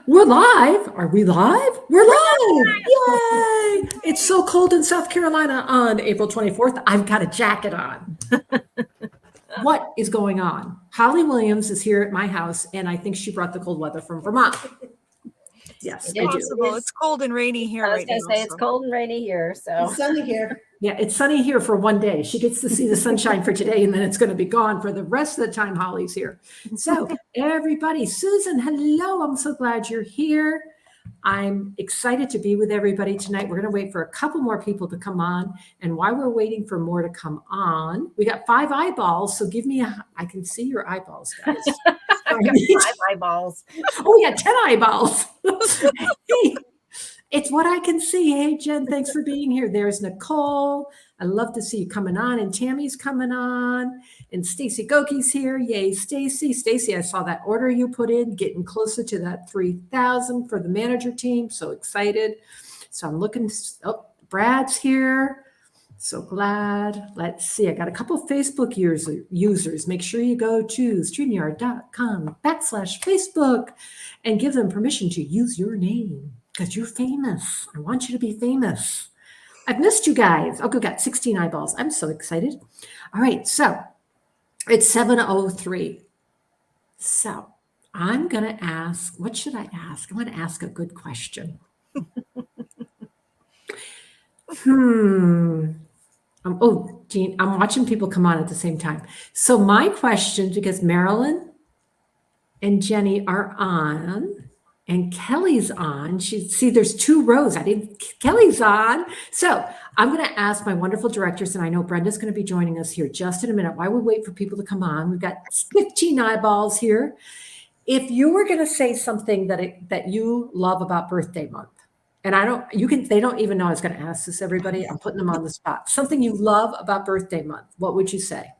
We're live. Are we live? We're live. Yay. It's so cold in South Carolina on April 24th. I've got a jacket on. What is going on? Holly Williams is here at my house, and I think she brought the cold weather from Vermont. Yes, I do. It's cold and rainy here right now. I was going to say it's cold and rainy here. So it's sunny here. Yeah, it's sunny here for one day. She gets to see the sunshine for today, and then it's going to be gone for the rest of the time Holly's here. So everybody, Susan, hello. I'm so glad you're here. I'm excited to be with everybody tonight. We're going to wait for a couple more people to come on. And while we're waiting for more to come on, we got 5 eyeballs. So give me I can see your eyeballs, guys. 5 eyeballs. Oh, yeah, 10 eyeballs. It's what I can see. Hey, Jen, thanks for being here. There's Nicole. I love to see you coming on. And Tammy's coming on. And Stacy Goki's here. Yay, Stacy. Stacy, I saw that order you put in, getting closer to that 3,000 for the manager team. So excited. So I'm looking. Oh, Brad's here. So glad. Let's see. I got a couple Facebook users. Make sure you go to StreamYard.com/Facebook and give them permission to use your name because you're famous. I want you to be famous. I've missed you guys. Oh, we got 16 eyeballs. I'm so excited. All right. So it's 7:03. So I'm going to ask, what should I ask? I'm going to ask a good question. Oh, Jean, I'm watching people come on at the same time. So my question, because Marilyn and Jenny are on and Kelly's on. See, there's 2 rows. Kelly's on. So I'm going to ask my wonderful directors, and I know Brenda's going to be joining us here just in a minute. While we wait for people to come on, we've got 15 eyeballs here. If you were going to say something that you love about birthday month, and they don't even know I was going to ask this, everybody. I'm putting them on the spot. Something you love about birthday month. What would you say?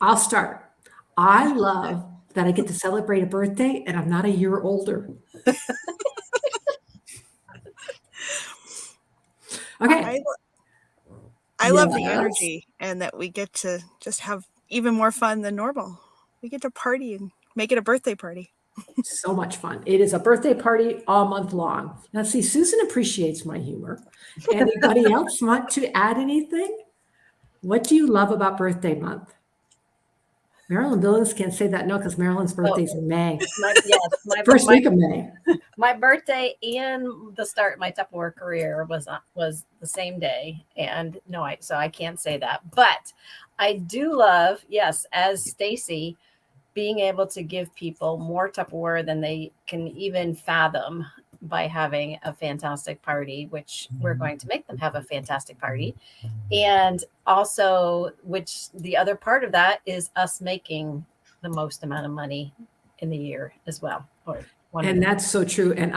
I'll start. I love that I get to celebrate a birthday and I'm not a year older. Okay. I love the energy and that we get to just have even more fun than normal. We get to party and make it a birthday party. So much fun. It is a birthday party all month long. Now, see, Susan appreciates my humor. Anybody else want to add anything? What do you love about birthday month? Marilyn Billings can't say that, no, because Marilyn's birthday's in May. First week of May. My birthday and the start of my Tupperware career was the same day. And so I can't say that. But I do love, yes, as Stacy, being able to give people more Tupperware than they can even fathom by having a fantastic party, which we're going to make them have a fantastic party. And also, which the other part of that is us making the most amount of money in the year as well. And that's so true. And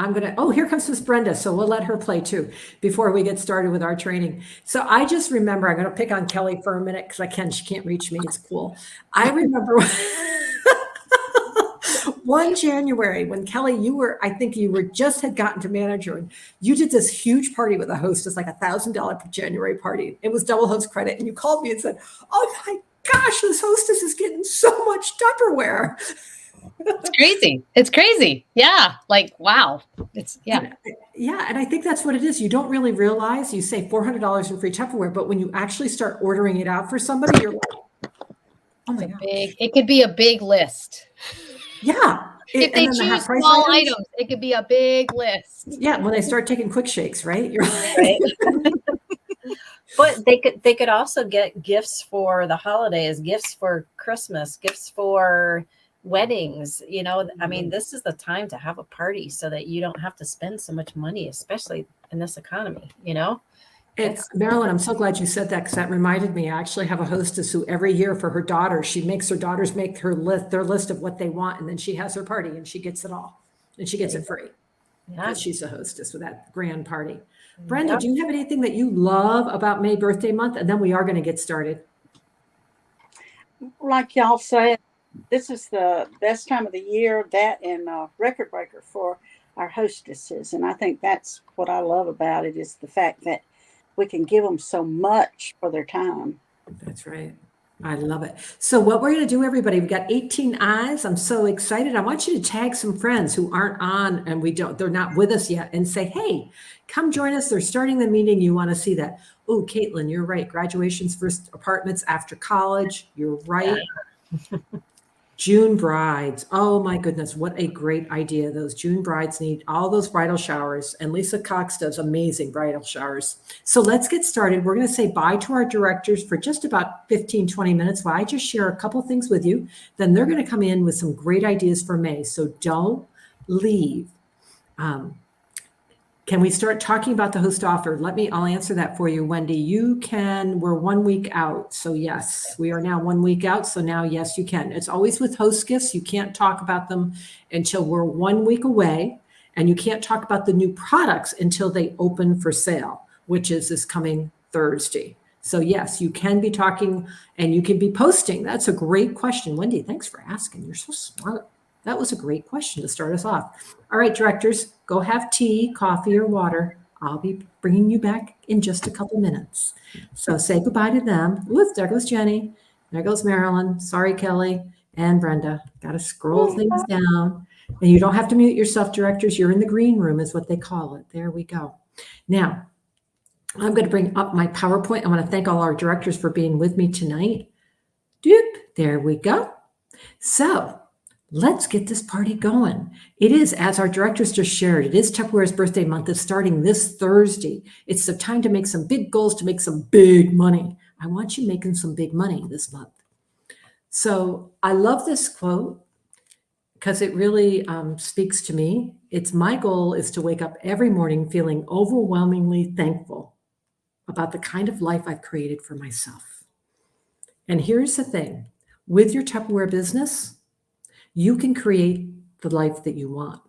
here comes Miss Brenda. So we'll let her play too before we get started with our training. So I just remember, I'm going to pick on Kelly for a minute because she can't reach me. It's cool. I remember one January when Kelly, you had gotten to manager and you did this huge party with a hostess, like $1,000 January party. It was double host credit. And you called me and said, oh my gosh, this hostess is getting so much Tupperware. It's crazy. Yeah. Like, wow. Yeah. And I think that's what it is. You don't really realize, you say $400 in free Tupperware, but when you actually start ordering it out for somebody, you're like, oh my God. It could be a big list. Yeah. If they choose small items, it could be a big list. Yeah. When they start taking quick shakes, right? You're right. But they could also get gifts for the holidays, gifts for Christmas, gifts for weddings. I mean, this is the time to have a party so that you don't have to spend so much money, especially in this economy, Marilyn, I'm so glad you said that because that reminded me. I actually have a hostess who every year for her daughter, she makes her daughters make their list of what they want, and then she has her party and she gets it all, and she gets it free. Yeah, she's a hostess with that grand party. Brenda, do you have anything that you love about May birthday month? And then we are going to get started. Like y'all said, this is the best time of the year. That and record breaker for our hostesses, and I think that's what I love about it is the fact that we can give them so much for their time. That's right. I love it. So what we're going to do, everybody, we got 18 eyes. I'm so excited. I want you to tag some friends who aren't on and they're not with us yet and say, hey, come join us. They're starting the meeting. You want to see that. Oh, Caitlin, you're right. Graduations, first apartments after college. You're right. June brides. Oh my goodness. What a great idea. Those June brides need all those bridal showers. And Lisa Cox does amazing bridal showers. So let's get started. We're going to say bye to our directors for just about 15, 20 minutes while I just share a couple things with you. Then they're going to come in with some great ideas for May. So don't leave. Can we start talking about the host offer? I'll answer that for you, Wendy. We're 1 week out. So yes, we are now 1 week out. So now, yes, you can. It's always with host gifts. You can't talk about them until we're 1 week away. And you can't talk about the new products until they open for sale, which is this coming Thursday. So yes, you can be talking and you can be posting. That's a great question. Wendy, thanks for asking. You're so smart. That was a great question to start us off. All right, directors, go have tea, coffee, or water. I'll be bringing you back in just a couple minutes. So say goodbye to them. Ooh, there goes Jenny. There goes Marilyn. Sorry, Kelly and Brenda. Got to scroll things down. And you don't have to mute yourself, directors. You're in the green room is what they call it. There we go. Now, I'm going to bring up my PowerPoint. I want to thank all our directors for being with me tonight. Doop, there we go. So let's get this party going. It is, as our directors just shared, it is Tupperware's birthday month. It's starting this Thursday. It's the time to make some big goals, to make some big money. I want you making some big money this month. So I love this quote because it really speaks to me. It's my goal is to wake up every morning feeling overwhelmingly thankful about the kind of life I've created for myself. And here's the thing, with your Tupperware business, you can create the life that you want.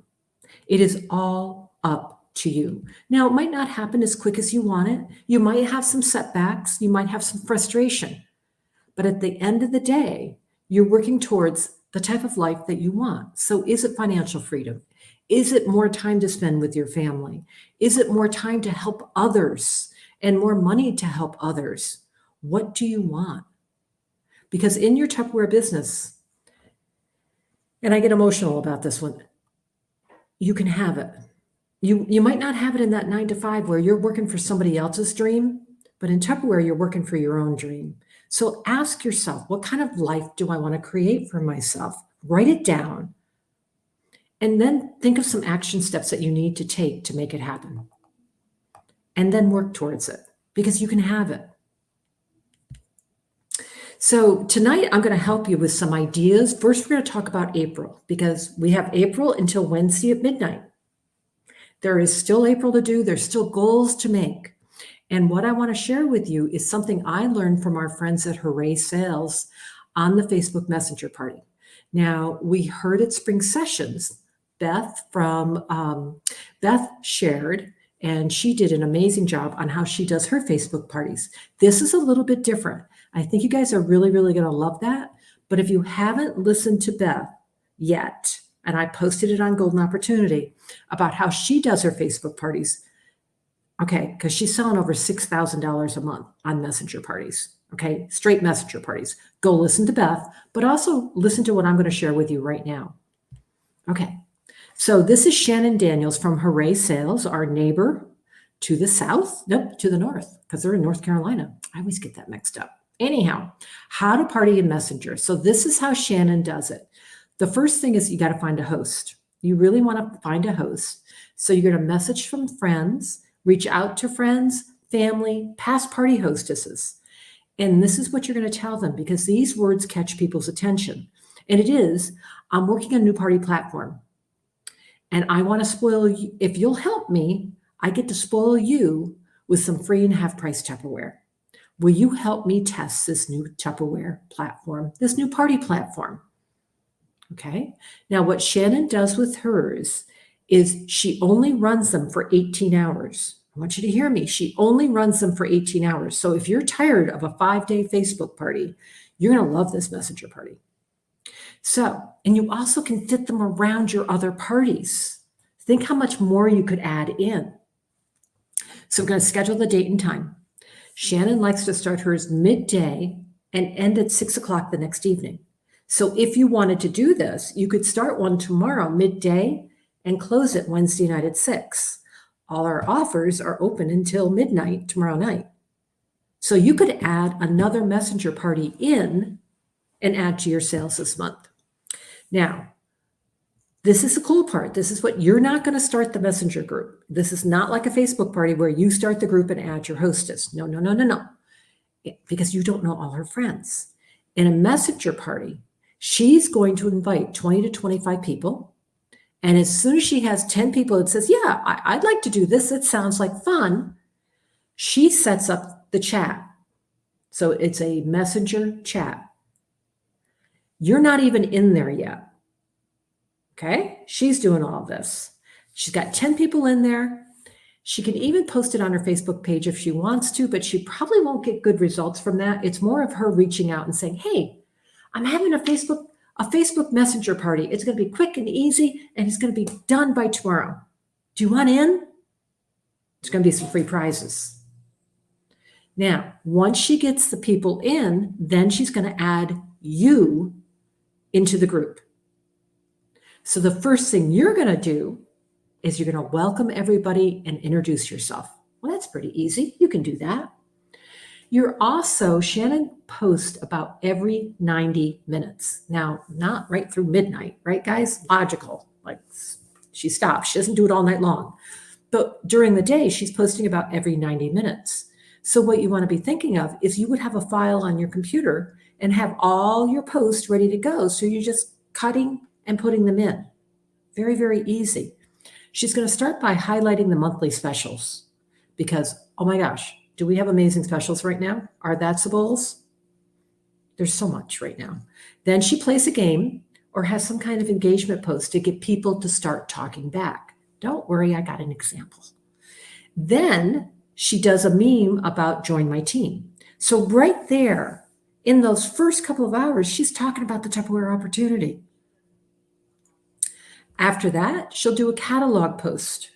It is all up to you. Now, it might not happen as quick as you want it. You might have some setbacks. You might have some frustration. But at the end of the day, you're working towards the type of life that you want. So is it financial freedom? Is it more time to spend with your family? Is it more time to help others and more money to help others? What do you want? Because in your Tupperware business, and I get emotional about this one, you can have it. You might not have it in that 9 to 5 where you're working for somebody else's dream, but in Tupperware, you're working for your own dream. So ask yourself, what kind of life do I want to create for myself? Write it down. And then think of some action steps that you need to take to make it happen. And then work towards it because you can have it. So tonight, I'm going to help you with some ideas. First, we're going to talk about April because we have April until Wednesday at midnight. There is still April to do. There's still goals to make. And what I want to share with you is something I learned from our friends at Hooray Sales on the Facebook Messenger party. Now, we heard at Spring Sessions, Beth shared, and she did an amazing job on how she does her Facebook parties. This is a little bit different. I think you guys are really, really going to love that. But if you haven't listened to Beth yet, and I posted it on Golden Opportunity about how she does her Facebook parties, okay, because she's selling over $6,000 a month on messenger parties, okay, straight messenger parties. Go listen to Beth, but also listen to what I'm going to share with you right now. Okay, so this is Shannon Daniels from Hooray Sales, our neighbor to the south, nope, to the north, because they're in North Carolina. I always get that mixed up. Anyhow, how to party in Messenger. So this is how Shannon does it. The first thing is you got to find a host. You really want to find a host. So you're going to message from friends, reach out to friends, family, past party hostesses. And this is what you're going to tell them because these words catch people's attention. And it is, I'm working on a new party platform. And I want to spoil you. If you'll help me, I get to spoil you with some free and half price Tupperware. Will you help me test this new Tupperware platform, this new party platform? Okay. Now, what Shannon does with hers is she only runs them for 18 hours. I want you to hear me. She only runs them for 18 hours. So if you're tired of a 5-day Facebook party, you're going to love this messenger party. So, and you also can fit them around your other parties. Think how much more you could add in. So we're going to schedule the date and time. Shannon likes to start hers midday and end at 6 o'clock the next evening. So if you wanted to do this, you could start one tomorrow midday and close it Wednesday night at 6. All our offers are open until midnight tomorrow night. So you could add another messenger party in and add to your sales this month. Now, this is the cool part. This is what you're not going to start the messenger group. This is not like a Facebook party where you start the group and add your hostess. No, no, no, no, no. Because you don't know all her friends. In a messenger party, she's going to invite 20 to 25 people. And as soon as she has 10 people that says, yeah, I'd like to do this. It sounds like fun. She sets up the chat. So it's a messenger chat. You're not even in there yet. Okay? She's doing all this. She's got 10 people in there. She can even post it on her Facebook page if she wants to, but she probably won't get good results from that. It's more of her reaching out and saying, hey, I'm having a Facebook Messenger party. It's going to be quick and easy, and it's going to be done by tomorrow. Do you want in? There's going to be some free prizes. Now, once she gets the people in, then she's going to add you into the group. So the first thing you're going to do is you're going to welcome everybody and introduce yourself. Well, that's pretty easy. You can do that. You're also, Shannon posts about every 90 minutes. Now, not right through midnight, right, guys? Logical. Like she stops. She doesn't do it all night long. But during the day, she's posting about every 90 minutes. So what you want to be thinking of is you would have a file on your computer and have all your posts ready to go. So you're just cutting and putting them in. Very, very easy. She's going to start by highlighting the monthly specials because, oh my gosh, do we have amazing specials right now? Are That'sables? There's so much right now. Then she plays a game or has some kind of engagement post to get people to start talking back. Don't worry, I got an example. Then she does a meme about join my team. So right there in those first couple of hours, she's talking about the Tupperware opportunity. After that, she'll do a catalog post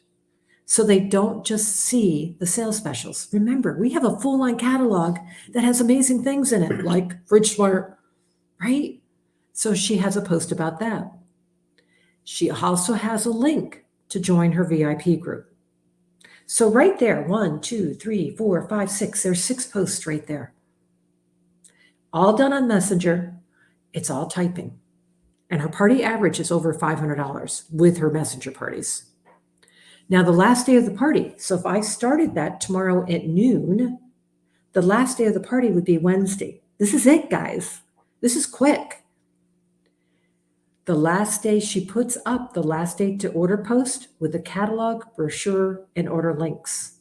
so they don't just see the sales specials. Remember, we have a full line catalog that has amazing things in it, like FridgeSmart, right? So she has a post about that. She also has a link to join her VIP group. So right there, 1, 2, 3, 4, 5, 6, there's 6 posts right there. All done on Messenger. It's all typing. And her party average is over $500 with her messenger parties. Now, the last day of the party, so if I started that tomorrow at noon, the last day of the party would be Wednesday. This is it, guys. This is quick. The last day she puts up the last date to order post with the catalog, brochure, and order links.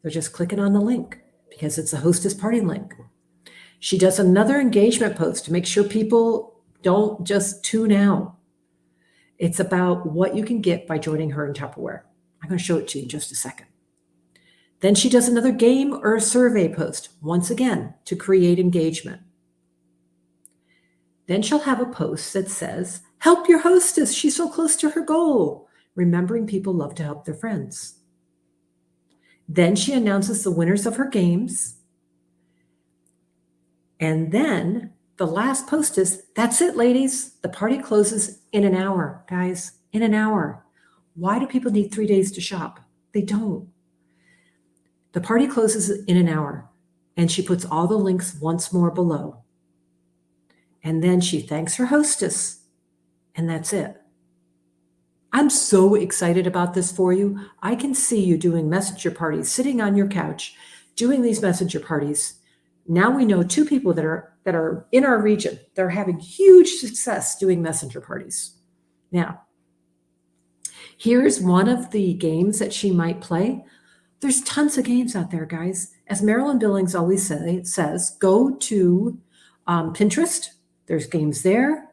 They're just clicking on the link because it's a hostess party link. She does another engagement post to make sure people don't just tune out. It's about what you can get by joining her in Tupperware. I'm going to show it to you in just a second. Then she does another game or a survey post, once again, to create engagement. Then she'll have a post that says, help your hostess. She's so close to her goal. Remembering people love to help their friends. Then she announces the winners of her games. And then the last post is, that's it, ladies. The party closes in an hour, guys, in an hour. Why do people need 3 days to shop? They don't. The party closes in an hour, and she puts all the links once more below. And then she thanks her hostess, and that's it. I'm so excited about this for you. I can see you doing messenger parties, sitting on your couch, doing these messenger parties. Now we know 2 people that are in our region. They're having huge success doing messenger parties. Now, here's one of the games that she might play. There's tons of games out there, guys. As Marilyn Billings always says, go to Pinterest. There's games there.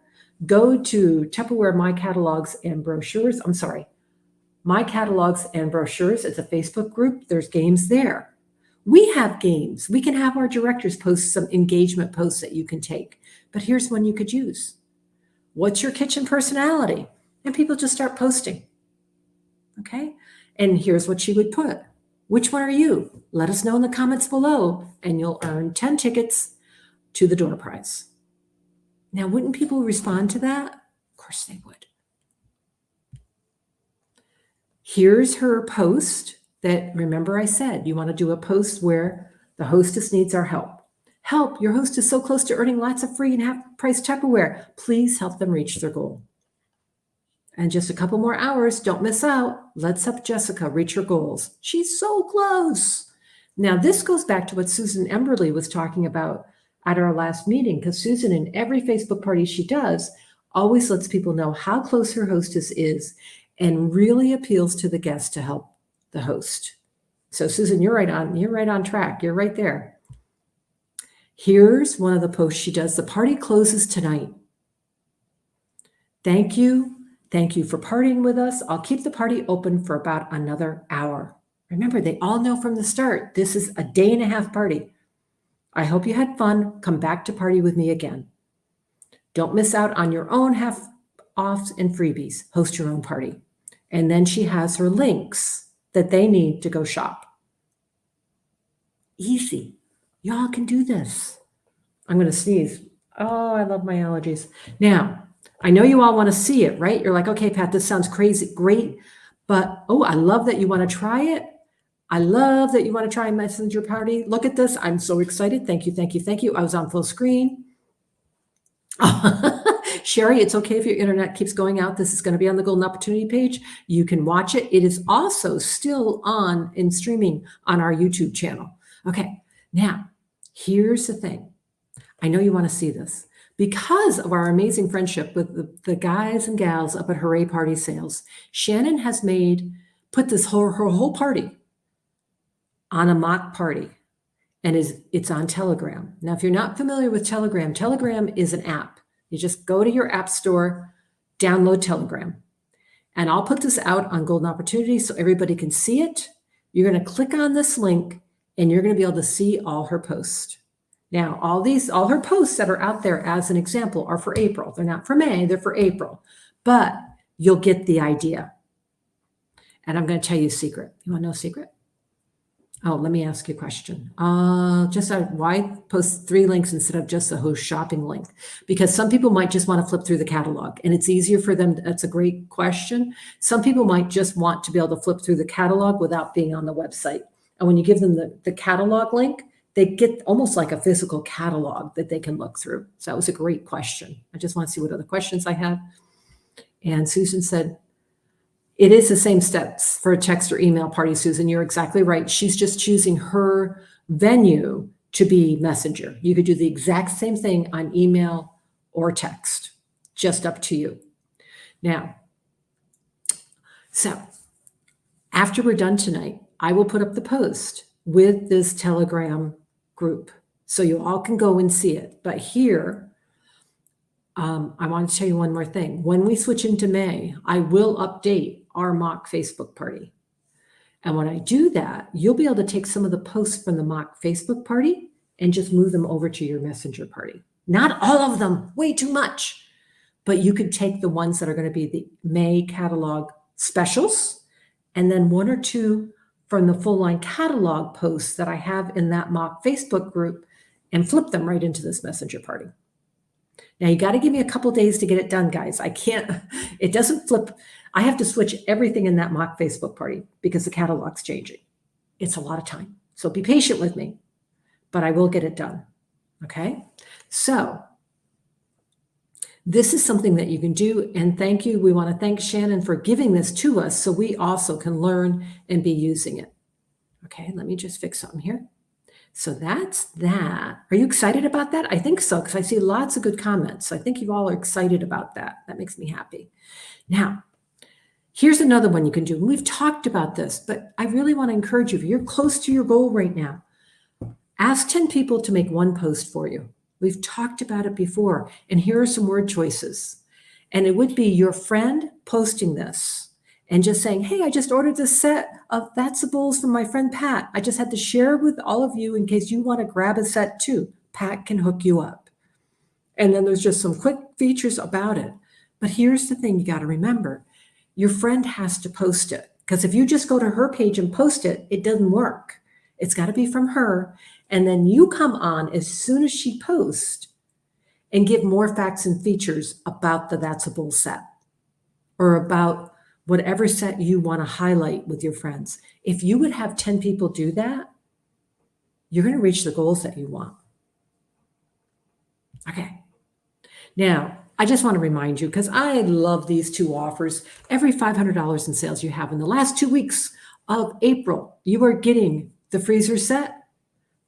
Go to Tupperware My Catalogs and Brochures. I'm sorry, My Catalogs and Brochures. It's a Facebook group. There's games there. We have games. We can have our directors post some engagement posts that you can take. But here's one you could use. What's your kitchen personality? And people just start posting. Okay? And here's what she would put. Which one are you? Let us know in the comments below, and you'll earn 10 tickets to the door prize. Now, wouldn't people respond to that? Of course they would. Here's her post that, remember I said, you want to do a post where the hostess needs our help. Help, your host is so close to earning lots of free and half-price Tupperware. Please help them reach their goal. And just a couple more hours, don't miss out. Let's help Jessica reach her goals. She's so close. Now, this goes back to what Susan Emberly was talking about at our last meeting, because Susan, in every Facebook party she does, always lets people know how close her hostess is and really appeals to the guest to help the host. So Susan, you're right on track. You're right there. Here's one of the posts she does. The party closes tonight. Thank you. Thank you for partying with us. I'll keep the party open for about another hour. Remember, they all know from the start, this is a 1.5-day party. I hope you had fun. Come back to party with me again. Don't miss out on your own half-offs and freebies. Host your own party. And then she has her links that they need to go shop. Easy. Y'all can do this. I'm going to sneeze. Oh, I love my allergies. Now, I know you all want to see it, right? You're like, okay, Pat, this sounds crazy, great. But, oh, I love that you want to try it. I love that you want to try Messenger Party. Look at this. I'm so excited. Thank you, thank you, thank you. I was on full screen. Sherry, it's okay if your internet keeps going out. This is going to be on the Golden Opportunity page. You can watch it. It is also still on in streaming on our YouTube channel. Okay, now, here's the thing. I know you want to see this. Because of our amazing friendship with the guys and gals up at Hooray Party Sales, Shannon has put this her whole party on a mock party, and it's on Telegram. Now, if you're not familiar with Telegram, Telegram is an app. You just go to your app store, download Telegram. And I'll put this out on Golden Opportunity so everybody can see it. You're going to click on this link, and you're going to be able to see all her posts. Now, all her posts that are out there as an example are for April. They're not for May, they're for April. But you'll get the idea. And I'm going to tell you a secret. You want to know a secret? Oh, let me ask you a question. Why post 3 links instead of just the host shopping link? Because some people might just want to flip through the catalog and it's easier for them. That's a great question. Some people might just want to be able to flip through the catalog without being on the website. And when you give them the catalog link, they get almost like a physical catalog that they can look through. So that was a great question. I just want to see what other questions I have. And Susan said, it is the same steps for a text or email party, Susan. You're exactly right. She's just choosing her venue to be Messenger. You could do the exact same thing on email or text, just up to you. Now, so after we're done tonight, I will put up the post with this Telegram group so you all can go and see it. But here, I want to tell you one more thing. When we switch into May, I will update our mock Facebook party. And when I do that, you'll be able to take some of the posts from the mock Facebook party and just move them over to your Messenger party. Not all of them, way too much. But you could take the ones that are going to be the May catalog specials and then 1 or 2 from the full line catalog posts that I have in that mock Facebook group and flip them right into this Messenger party. Now you got to give me a couple days to get it done, guys. It doesn't flip. I have to switch everything in that mock Facebook party because the catalog's changing. It's a lot of time. So be patient with me, but I will get it done. Okay. So this is something that you can do. And thank you. We want to thank Shannon for giving this to us so we also can learn and be using it. Okay, let me just fix something here. So that's that. Are you excited about that? I think so, because I see lots of good comments. I think you all are excited about that. That makes me happy. Now, here's another one you can do. And we've talked about this, but I really want to encourage you. If you're close to your goal right now, ask 10 people to make 1 post for you. We've talked about it before, and here are some word choices. And it would be your friend posting this and just saying, hey, I just ordered this set of That's the Bowls from my friend Pat. I just had to share with all of you in case you want to grab a set too. Pat can hook you up. And then there's just some quick features about it. But here's the thing you got to remember. Your friend has to post it, because if you just go to her page and post it, it doesn't work. It's got to be from her. And then you come on as soon as she posts and give more facts and features about the That's a Bull set or about whatever set you want to highlight with your friends. If you would have 10 people do that, you're going to reach the goals that you want. Okay. Now, I just want to remind you, because I love these two offers. Every $500 in sales you have in the last 2 weeks of April, you are getting the freezer set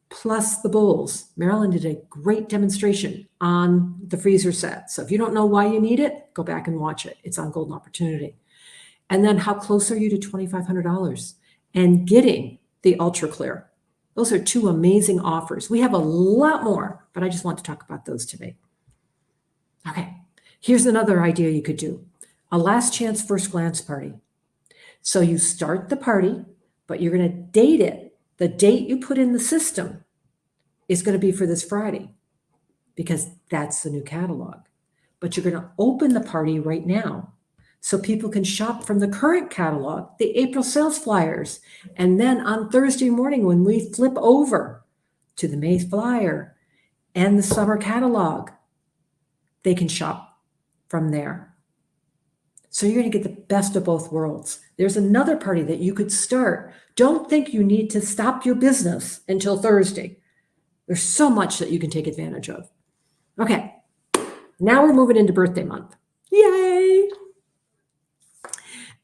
plus the bowls. Marilyn did a great demonstration on the freezer set. So if you don't know why you need it, go back and watch it. It's on Golden Opportunity. And then how close are you to $2,500 and getting the Ultra Clear? Those are two amazing offers. We have a lot more, but I just want to talk about those today. Okay, here's another idea you could do. A last chance first glance party. So you start the party, but you're going to date it. The date you put in the system is going to be for this Friday because that's the new catalog. But you're going to open the party right now so people can shop from the current catalog, the April sales flyers. And then on Thursday morning, when we flip over to the May flyer and the summer catalog, they can shop from there. So you're going to get the best of both worlds. There's another party that you could start. Don't think you need to stop your business until Thursday. There's so much that you can take advantage of. Okay, now we're moving into birthday month. Yay!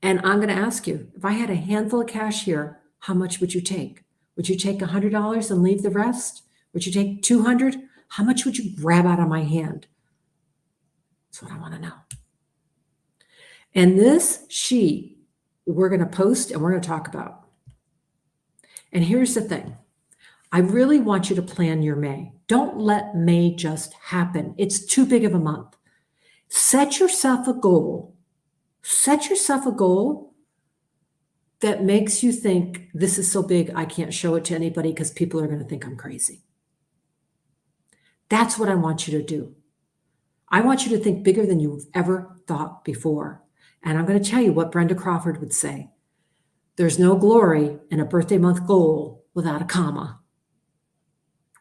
And I'm going to ask you, if I had a handful of cash here, how much would you take? Would you take $100 and leave the rest? Would you take $200? How much would you grab out of my hand? That's what I want to know. And this sheet we're going to post and we're going to talk about. And here's the thing. I really want you to plan your May. Don't let May just happen. It's too big of a month. Set yourself a goal. Set yourself a goal that makes you think, this is so big, I can't show it to anybody because people are going to think I'm crazy. That's what I want you to do. I want you to think bigger than you've ever thought before. And I'm going to tell you what Brenda Crawford would say. There's no glory in a birthday month goal without a comma.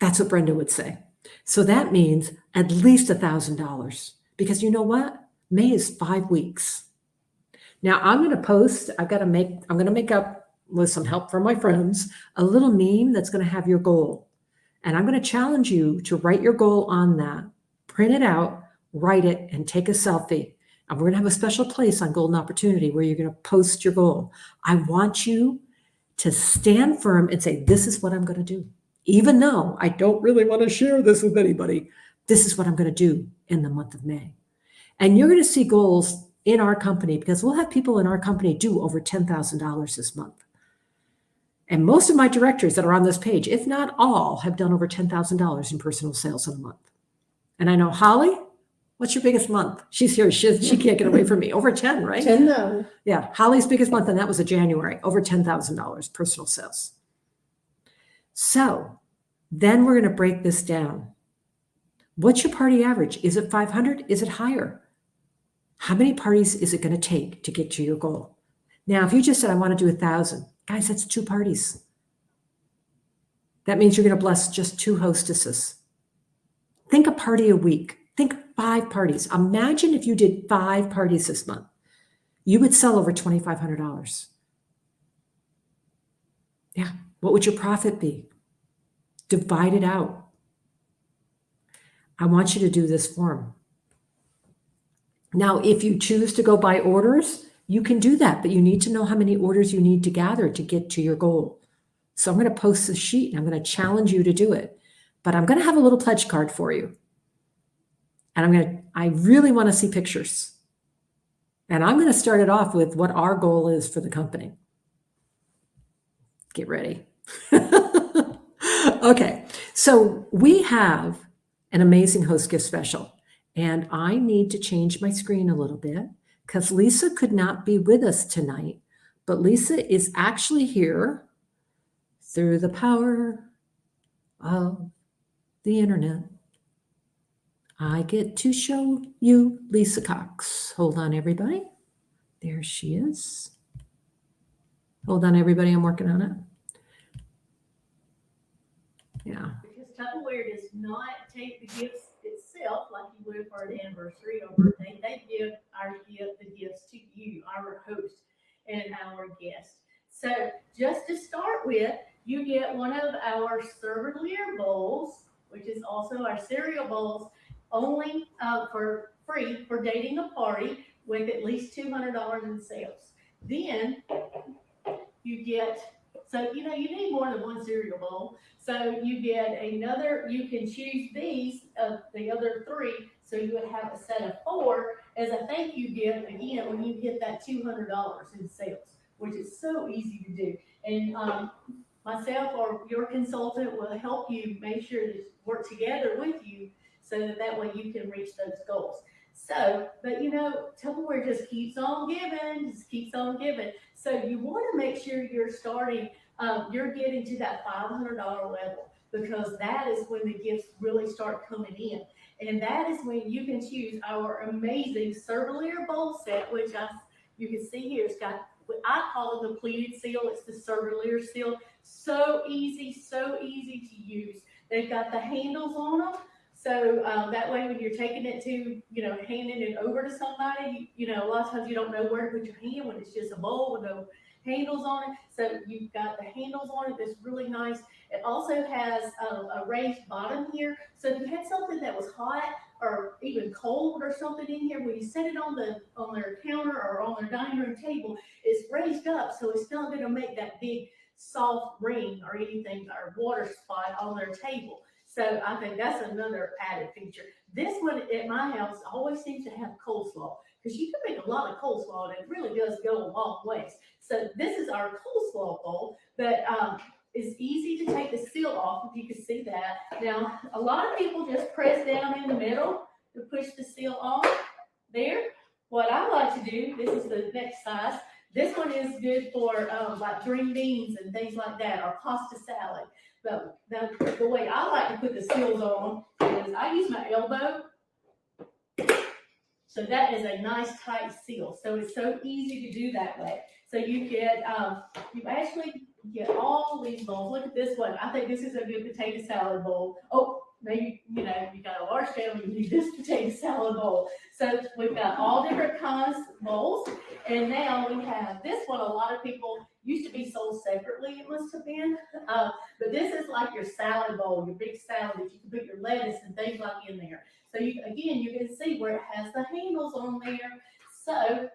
That's what Brenda would say. So that means at least $1,000 because you know what? May is 5 weeks. Now I'm going to post, I'm going to make up with some help from my friends, a little meme that's going to have your goal. And I'm going to challenge you to write your goal on that, print it out, write it, and take a selfie. And we're going to have a special place on Golden Opportunity where you're going to post your goal. I want you to stand firm and say, this is what I'm going to do. Even though I don't really want to share this with anybody, this is what I'm going to do in the month of May. And you're going to see goals in our company because we'll have people in our company do over $10,000 this month. And most of my directors that are on this page, if not all, have done over $10,000 in personal sales in a month. And I know Holly, what's your biggest month? She's here. She can't get away from me. Over 10, right? 10 now. Yeah. Holly's biggest month, and that was a January, over $10,000 personal sales. So then we're going to break this down. What's your party average? Is it 500? Is it higher? How many parties is it going to take to get to your goal? Now, if you just said, I want to do 1,000, guys, that's 2 parties. That means you're going to bless just 2 hostesses. Think a party a week. Think 5 parties. Imagine if you did 5 parties this month. You would sell over $2,500. Yeah. What would your profit be? Divide it out. I want you to do this form. Now, if you choose to go by orders, you can do that, but you need to know how many orders you need to gather to get to your goal. So I'm going to post this sheet and I'm going to challenge you to do it, but I'm going to have a little pledge card for you. And I really want to see pictures. And I'm going to start it off with what our goal is for the company. Get ready. Okay. So we have an amazing host gift special. And I need to change my screen a little bit because Lisa could not be with us tonight. But Lisa is actually here through the power of the internet. I get to show you Lisa Cox. Hold on, everybody. There she is. Hold on, everybody. I'm working on it. Yeah. Because Tupperware does not take the gifts itself like you would for an anniversary or birthday. They give the gifts to you, our host and our guest. So just to start with, you get one of our Servalier bowls, which is also our cereal bowls, only for free for dating a party with at least $200 in sales. Then you get, so you need more than one cereal bowl. So you get another, you can choose these, the other three, so you would have a set of 4 as a thank you gift, again, when you hit that $200 in sales, which is so easy to do. And myself or your consultant will help you make sure to work together with you so that way you can reach those goals. So, but Tupperware just keeps on giving, So you want to make sure you're starting, you're getting to that $500 level, because that is when the gifts really start coming in. And that is when you can choose our amazing Servalier bowl set, which you can see here, it's got, I call it the pleated seal. It's the Servalier seal. So easy to use. They've got the handles on them. So that way when you're taking it to, handing it over to somebody, a lot of times you don't know where to put your hand when it's just a bowl with no handles on it. So you've got the handles on it. That's really nice. It also has a raised bottom here. So if you had something that was hot or even cold or something in here, when you set it on their counter or on their dining room table, it's raised up. So it's not going to make that big soft ring or anything or water spot on their table. So I think that's another added feature. This one at my house always seems to have coleslaw, because you can make a lot of coleslaw and it really does go a long ways. So this is our coleslaw bowl, but it's easy to take the seal off, if you can see that. Now, a lot of people just press down in the middle to push the seal off there. What I like to do, this is the next size. This one is good for like green beans and things like that, or pasta salad. But the way I like to put the seals on is I use my elbow. So that is a nice tight seal. So it's so easy to do that way. So you get, you actually get all these bowls. Look at this one. I think this is a good potato salad bowl. Oh, maybe, you got a large family, you need this potato salad bowl. So we've got all different kinds of bowls. And now we have this one. A lot of people used to be sold separately, it must have been. But this is like your salad bowl, your big salad that you can put your lettuce and things like in there. So you can see where it has the handles on there. So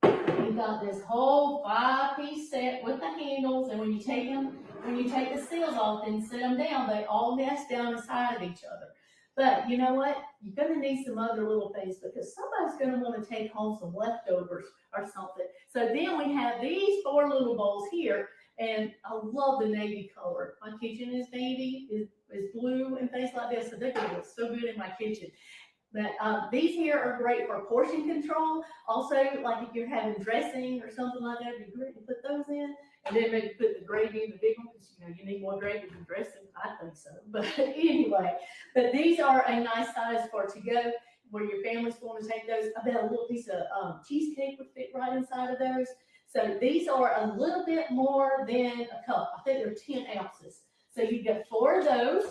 you got this whole 5-piece set with the handles, and when you take the seals off and set them down, they all nest down inside of each other. But you know what? You're going to need some other little things, because somebody's going to want to take home some leftovers or something. So then we have these 4 little bowls here, and I love the navy color. My kitchen is navy, is blue and things like this, so they're going to look so good in my kitchen. But these here are great for portion control. Also, like if you're having dressing or something like that, it'd be great to put those in. And then maybe put the gravy in the big one, because you need more gravy than dressing. I think so. But anyway, but these are a nice size for to go, where your family's going to take those. I bet a little piece of cheesecake would fit right inside of those. So these are a little bit more than a cup. I think they're 10 ounces. So you get 4 of those.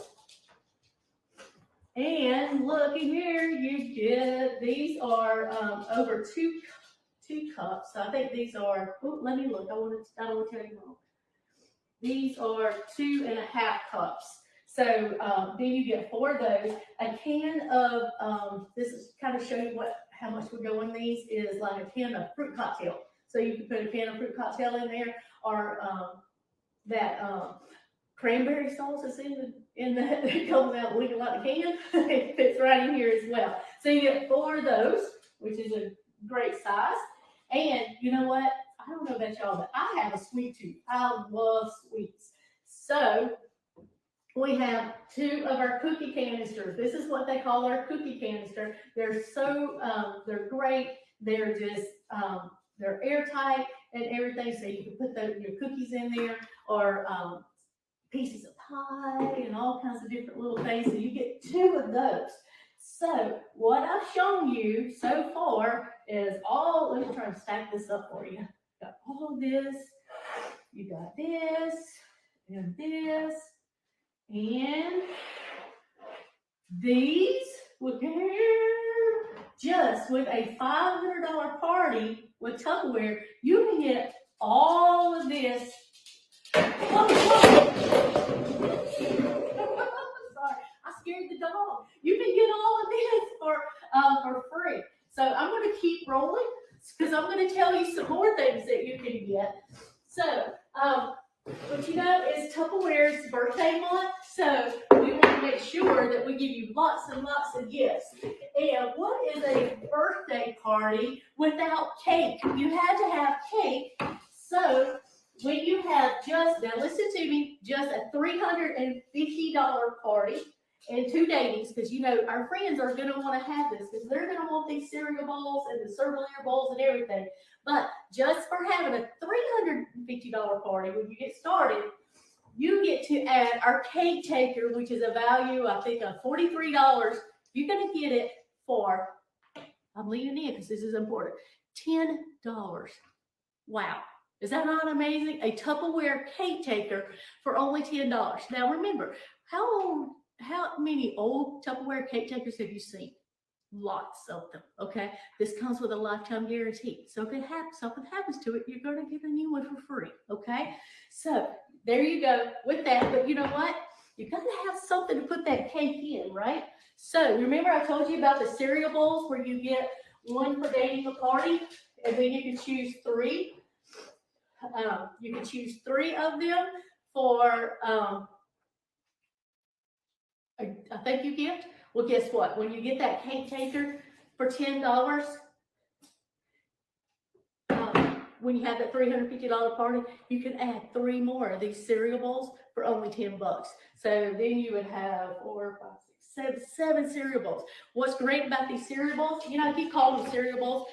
And look here, you get, these are over two cups. So I think these are, let me look. I don't want to tell you wrong. These are 2.5 cups. So then you get 4 of those. A can of, this is kind of show you how much would go in these, is like a can of fruit cocktail. So you can put a can of fruit cocktail in there, or that cranberry sauce is in that comes out looking like a can. It fits right in here as well. So you get 4 of those, which is a great size. And you know what? I don't know about y'all, but I have a sweet tooth. I love sweets. So we have 2 of our cookie canisters. This is what they call our cookie canister. They're so, they're great. They're just, they're airtight and everything. So you can put your cookies in there, or pieces of pie and all kinds of different little things. So you get 2 of those. So what I've shown you so far is all, let me try to stack this up for you. Got all this, you got this, and this, And these will go here. Just with a $500 party with Tupperware, you can get all of this. Sorry, I scared the dog. You can get all of this for free. So I'm going to keep rolling because I'm going to tell you some more things that you can get. So, what you know is Tupperware's birthday month, so we want to make sure that we give you lots and lots of gifts. And what is a birthday party without cake? You had to have cake. So when you have just, now listen to me, just a $350 party and 2 datings, because you know our friends are going to want to have this because they're going to want these cereal bowls and the Servalier bowls and everything. But just for having a $350 party when you get started, you get to add our cake taker, which is a value, I think, of $43. You're going to get it for, I'm leaning in because this is important, $10. Wow. Is that not amazing? A Tupperware cake taker for only $10. Now remember, how many old Tupperware cake takers have you seen? Lots of them. Okay. This comes with a lifetime guarantee. So if something happens to it, you're going to get a new one for free. Okay. So there you go with that. But you know what? You got to have something to put that cake in, right? So remember I told you about the cereal bowls where you get one for dating a party, and then you can choose 3. You can choose 3 of them for a thank you gift. Well, guess what? When you get that cake taker for $10, when you have that $350 party, you can add 3 more of these cereal bowls for only $10. So then you would have 4, 5, 6, 7 cereal bowls. What's great about these cereal bowls, you know, I keep calling them cereal bowls.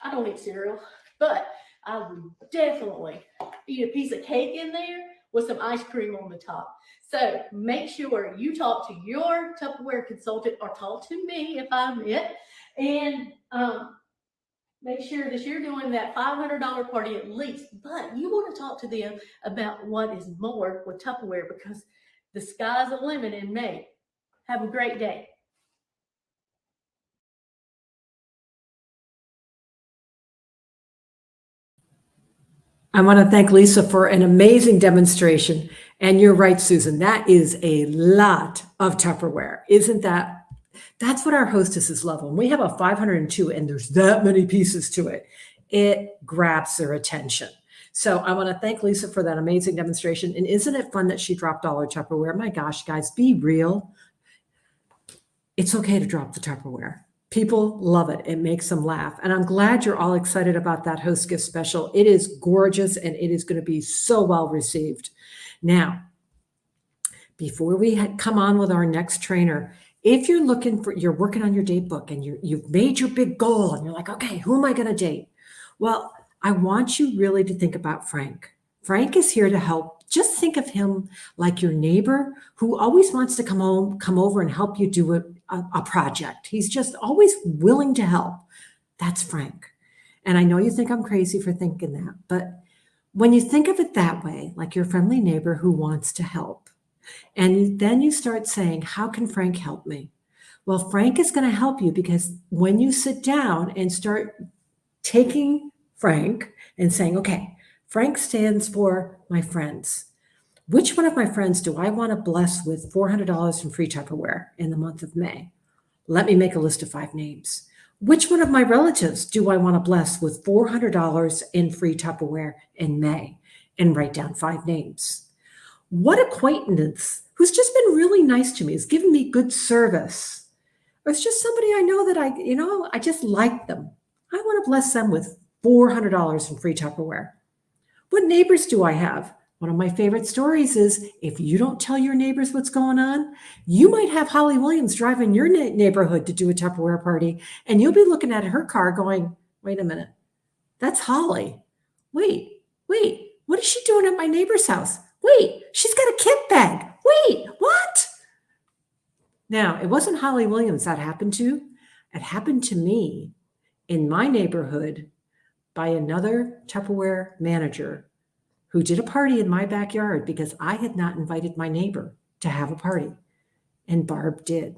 I don't eat cereal, but I would definitely eat a piece of cake in there with some ice cream on the top. So make sure you talk to your Tupperware consultant or talk to me if I'm it, and make sure that you're doing that $500 party at least. But you want to talk to them about what is more with Tupperware because the sky's the limit in May. Have a great day. I want to thank Lisa for an amazing demonstration. And you're right, Susan, that is a lot of Tupperware. Isn't that? That's what our hostesses love. When we have a 502 and there's that many pieces to it, it grabs their attention. So I want to thank Lisa for that amazing demonstration. And isn't it fun that she dropped all her Tupperware? My gosh, guys, be real. It's okay to drop the Tupperware. People love it. It makes them laugh. And I'm glad you're all excited about that host gift special. It is gorgeous and it is going to be so well received. Now, before we come on with our next trainer, if you're you're working on your date book and you've made your big goal and you're like, okay, who am I going to date? Well, I want you really to think about Frank. Frank is here to help. Just think of him like your neighbor who always wants to come over and help you do a project. He's just always willing to help. That's Frank. And I know you think I'm crazy for thinking that, but when you think of it that way, like your friendly neighbor who wants to help, and then you start saying, how can Frank help me? Well, Frank is going to help you because when you sit down and start taking Frank and saying, okay, Frank stands for my friends. Which one of my friends do I want to bless with $400 in free Tupperware in the month of May? Let me make a list of 5 names. Which one of my relatives do I want to bless with $400 in free Tupperware in May? And write down 5 names. What acquaintance who's just been really nice to me, has given me good service, or it's just somebody I know that I just like them. I want to bless them with $400 in free Tupperware. What neighbors do I have? One of my favorite stories is if you don't tell your neighbors what's going on, you might have Holly Williams driving your neighborhood to do a Tupperware party, and you'll be looking at her car going, wait a minute, that's Holly. Wait, what is she doing at my neighbor's house? Wait, she's got a kit bag. Wait, what? Now, it wasn't Holly Williams that happened to. It happened to me in my neighborhood by another Tupperware manager who did a party in my backyard because I had not invited my neighbor. to have a party. And Barb did.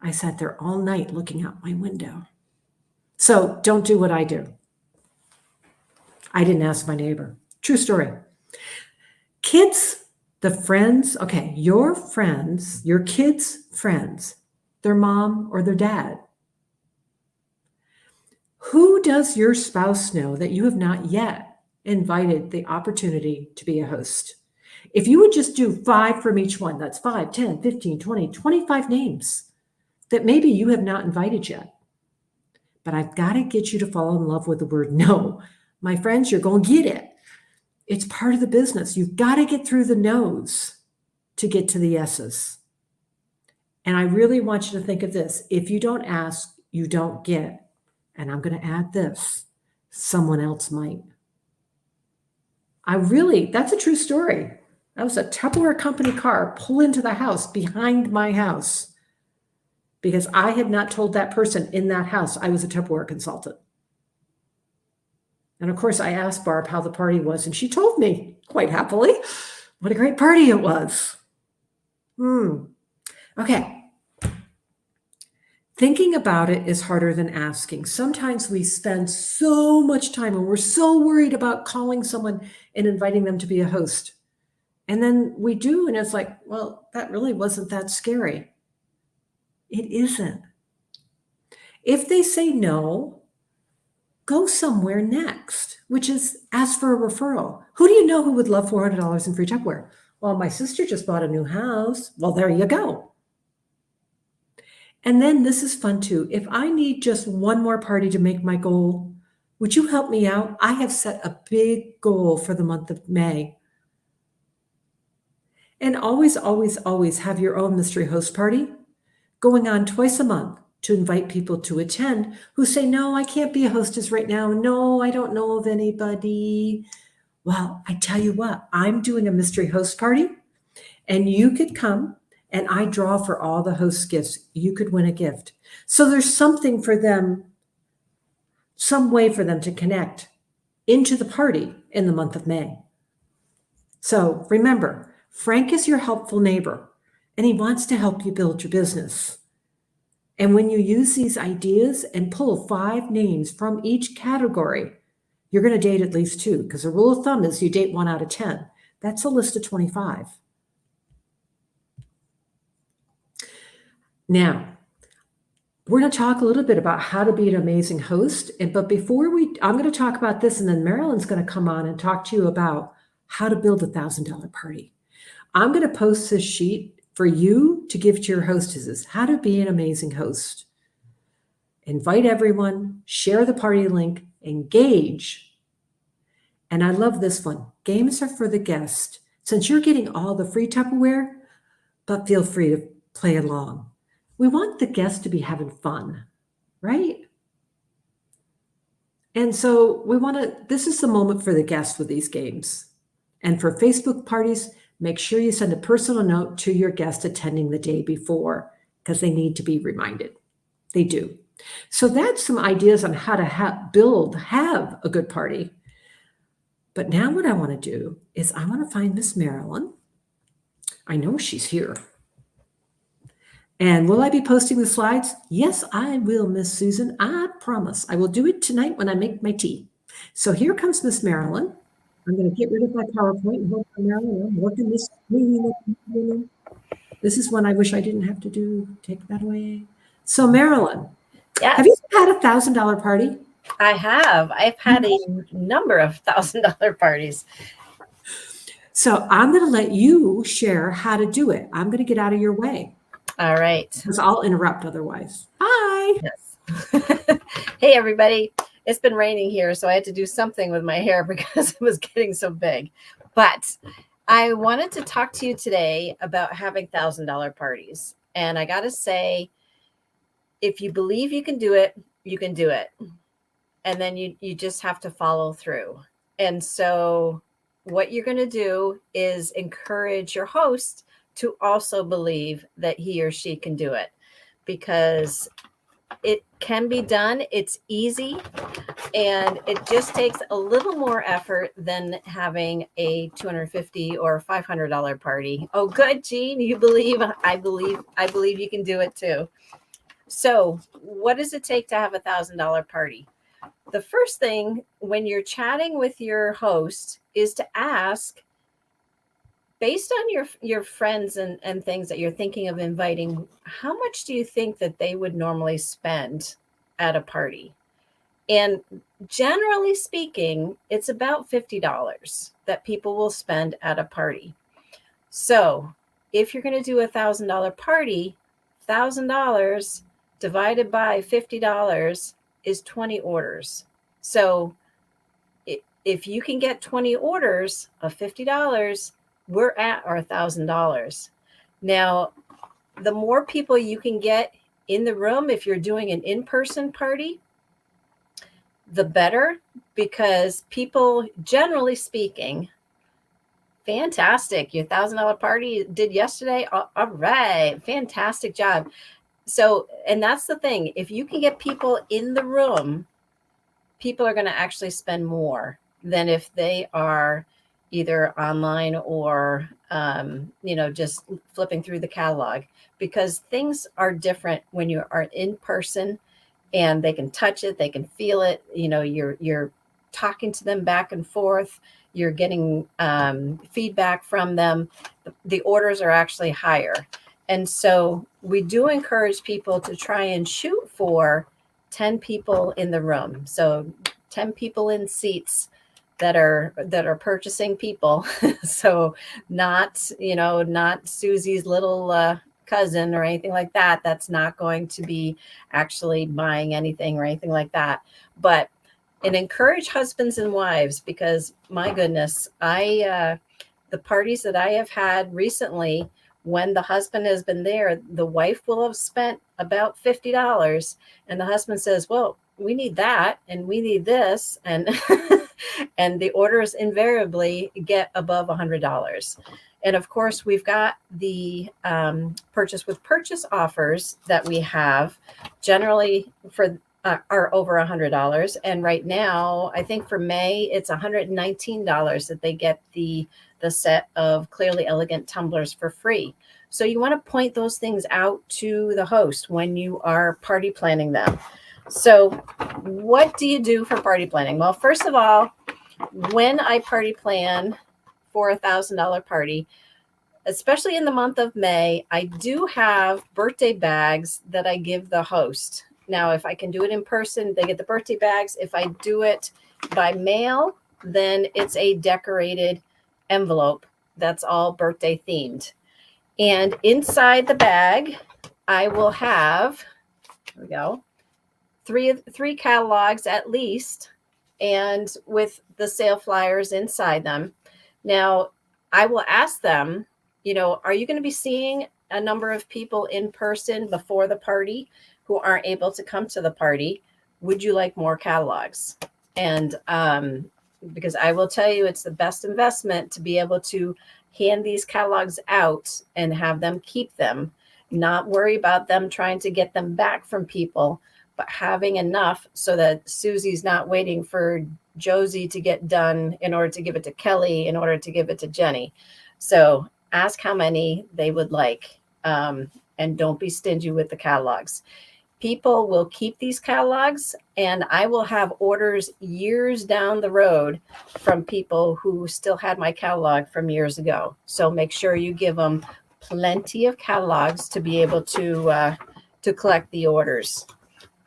I sat there all night looking out my window. So don't do what I do. I didn't ask my neighbor. True story. Kids, the friends, okay, your friends, your kids' friends, their mom or their dad. Who does your spouse know that you have not yet invited the opportunity to be a host? If you would just do 5 from each one, that's 5, 10, 15, 20, 25 names that maybe you have not invited yet. But I've got to get you to fall in love with the word no. My friends, you're going to get it. It's part of the business. You've got to get through the no's to get to the yeses. And I really want you to think of this. If you don't ask, you don't get. And I'm going to add this. Someone else might. That's a true story. That was a Tupperware company car pull into the house behind my house because I had not told that person in that house I was a Tupperware consultant. And of course, I asked Barb how the party was, and she told me quite happily what a great party it was. Okay. Thinking about it is harder than asking. Sometimes we spend so much time and we're so worried about calling someone and inviting them to be a host. And then we do, and it's like, well, that really wasn't that scary. It isn't. If they say no, go somewhere next, which is ask for a referral. Who do you know who would love $400 in free Tupperware? Well, my sister just bought a new house. Well, there you go. And then this is fun too. If I need just one more party to make my goal, would you help me out? I have set a big goal for the month of May. And always, always, always have your own mystery host party going on twice a month to invite people to attend who say, no, I can't be a hostess right now. No, I don't know of anybody. Well, I tell you what, I'm doing a mystery host party and you could come and I draw for all the host gifts. You could win a gift. So there's something for them, some way for them to connect into the party in the month of May. So remember, Frank is your helpful neighbor and he wants to help you build your business. And when you use these ideas and pull 5 names from each category, you're going to date at least 2 because the rule of thumb is you date 1 out of 10. That's a list of 25. Now, we're going to talk a little bit about how to be an amazing host. But before I'm going to talk about this, and then Marilyn's going to come on and talk to you about how to build a $1,000 party. I'm going to post this sheet for you to give to your hostesses, how to be an amazing host. Invite everyone, share the party link, engage. And I love this one. Games are for the guest. Since you're getting all the free Tupperware, but feel free to play along. We want the guests to be having fun, right? And so this is the moment for the guests with these games. And for Facebook parties, make sure you send a personal note to your guest attending the day before because they need to be reminded. They do. So that's some ideas on how to have a good party. But now what I want to do is I want to find Miss Marilyn. I know she's here. And will I be posting the slides? Yes, I will, Miss Susan. I promise. I will do it tonight when I make my tea. So here comes Miss Marilyn. I'm going to get rid of my PowerPoint and hold my Marilyn. I'm working this. This is one I wish I didn't have to take that away. So Marilyn, Yes. Have you had a $1,000 party? I have. I've had a number of $1,000 parties. So I'm going to let you share how to do it. I'm going to get out of your way. All right. Because I'll interrupt otherwise. Bye. Yes. Hey, everybody. It's been raining here, so I had to do something with my hair because it was getting so big. But I wanted to talk to you today about having $1,000 parties. And I got to say, if you believe you can do it, you can do it. And then you just have to follow through. And so what you're going to do is encourage your host to also believe that he or she can do it, because it can be done. It's easy. And it just takes a little more effort than having a $250 or $500 party. Oh, good, Jean. You believe? I believe you can do it too. So, what does it take to have $1,000 party? The first thing when you're chatting with your host is to ask, based on your friends and things that you're thinking of inviting, how much do you think that they would normally spend at a party? And generally speaking, it's about $50 that people will spend at a party. So if you're going to do $1,000 party, $1,000 divided by $50 is 20 orders. So if you can get 20 orders of $50, we're at our $1,000. Now, the more people you can get in the room, if you're doing an in-person party, the better, because people, generally speaking, fantastic. Your $1,000 party did yesterday. All right. Fantastic job. So, and that's the thing. If you can get people in the room, people are going to actually spend more than if they are either online or, just flipping through the catalog, because things are different when you are in person and they can touch it, they can feel it. You're talking to them back and forth. You're getting feedback from them. The orders are actually higher. And so we do encourage people to try and shoot for 10 people in the room. So 10 people in seats that are purchasing people. So not Susie's little cousin or anything like that. That's not going to be actually buying anything or anything like that. But and encourage husbands and wives, because my goodness, the parties that I have had recently, when the husband has been there, the wife will have spent about $50, and the husband says, well, we need that and we need this, and and the orders invariably get above $100. And of course, we've got the purchase with purchase offers that we have generally for are over $100. And right now, I think for May, it's $119 that they get the set of Clearly Elegant tumblers for free. So you want to point those things out to the host when you are party planning them. So what do you do for party planning? Well, first of all, when I party plan for $1,000 party, especially in the month of May, I do have birthday bags that I give the host. Now, if I can do it in person, they get the birthday bags. If I do it by mail, then it's a decorated envelope that's all birthday themed. And inside the bag, I will have, here we go, three catalogs at least, and with the sale flyers inside them. Now, I will ask them, are you going to be seeing a number of people in person before the party who aren't able to come to the party? Would you like more catalogs? And because I will tell you, it's the best investment to be able to hand these catalogs out and have them keep them, not worry about them trying to get them back from people, but having enough so that Susie's not waiting for Josie to get done in order to give it to Kelly, in order to give it to Jenny. So ask how many they would like, and don't be stingy with the catalogs. People will keep these catalogs, and I will have orders years down the road from people who still had my catalog from years ago. So make sure you give them plenty of catalogs to be able to collect the orders.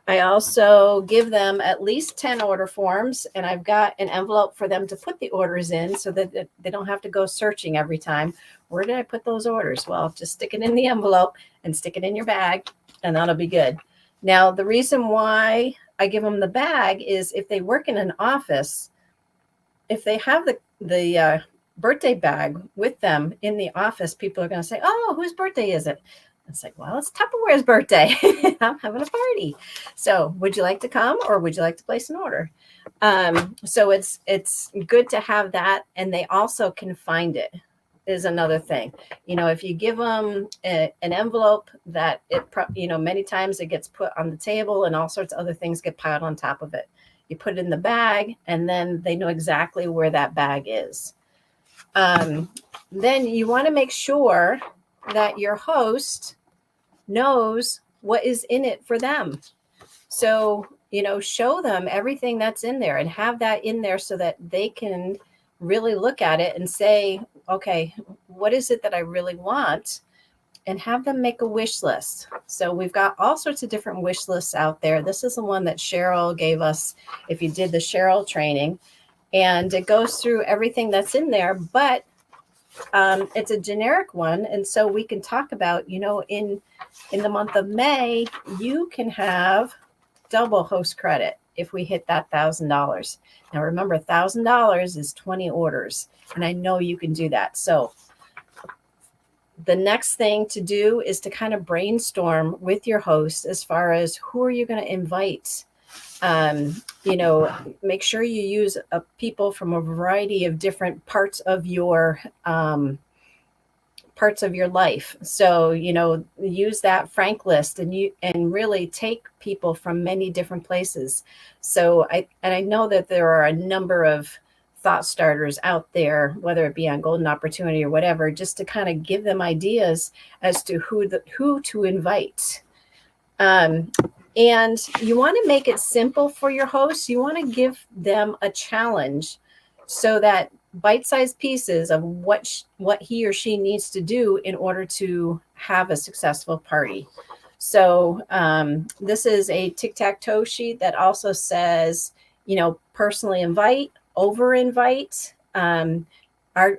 I also give them at least 10 order forms, and I've got an envelope for them to put the orders in so that they don't have to go searching every time. Where did I put those orders? Well, just stick it in the envelope and stick it in your bag, and that'll be good. Now, the reason why I give them the bag is if they work in an office, if they have the birthday bag with them in the office, people are going to say, oh, whose birthday is it? It's like, well, it's Tupperware's birthday. I'm having a party. So would you like to come, or would you like to place an order? So it's good to have that. And they also can find it is another thing. If you give them an envelope that many times it gets put on the table and all sorts of other things get piled on top of it. you put it in the bag, and then they know exactly where that bag is. Then you want to make sure that your host knows what is in it for them. So, show them everything that's in there and have that in there so that they can really look at it and say, okay, what is it that I really want? And have them make a wish list. So we've got all sorts of different wish lists out there. This is the one that Cheryl gave us if you did the Cheryl training. And it goes through everything that's in there, but it's a generic one. And so we can talk about, in the month of May, you can have double host credit if we hit that $1,000. Now remember, $1,000 is 20 orders. And I know you can do that. So the next thing to do is to kind of brainstorm with your host as far as who are you going to invite. Make sure you use people from a variety of different parts of your life. So, use that Frank list and really take people from many different places. So I know that there are a number of thought starters out there, whether it be on Golden Opportunity or whatever, just to kind of give them ideas as to who to invite. And you want to make it simple for your hosts. You want to give them a challenge so that bite-sized pieces of what he or she needs to do in order to have a successful party. So this is a tic-tac-toe sheet that also says, personally invite, over invite. Our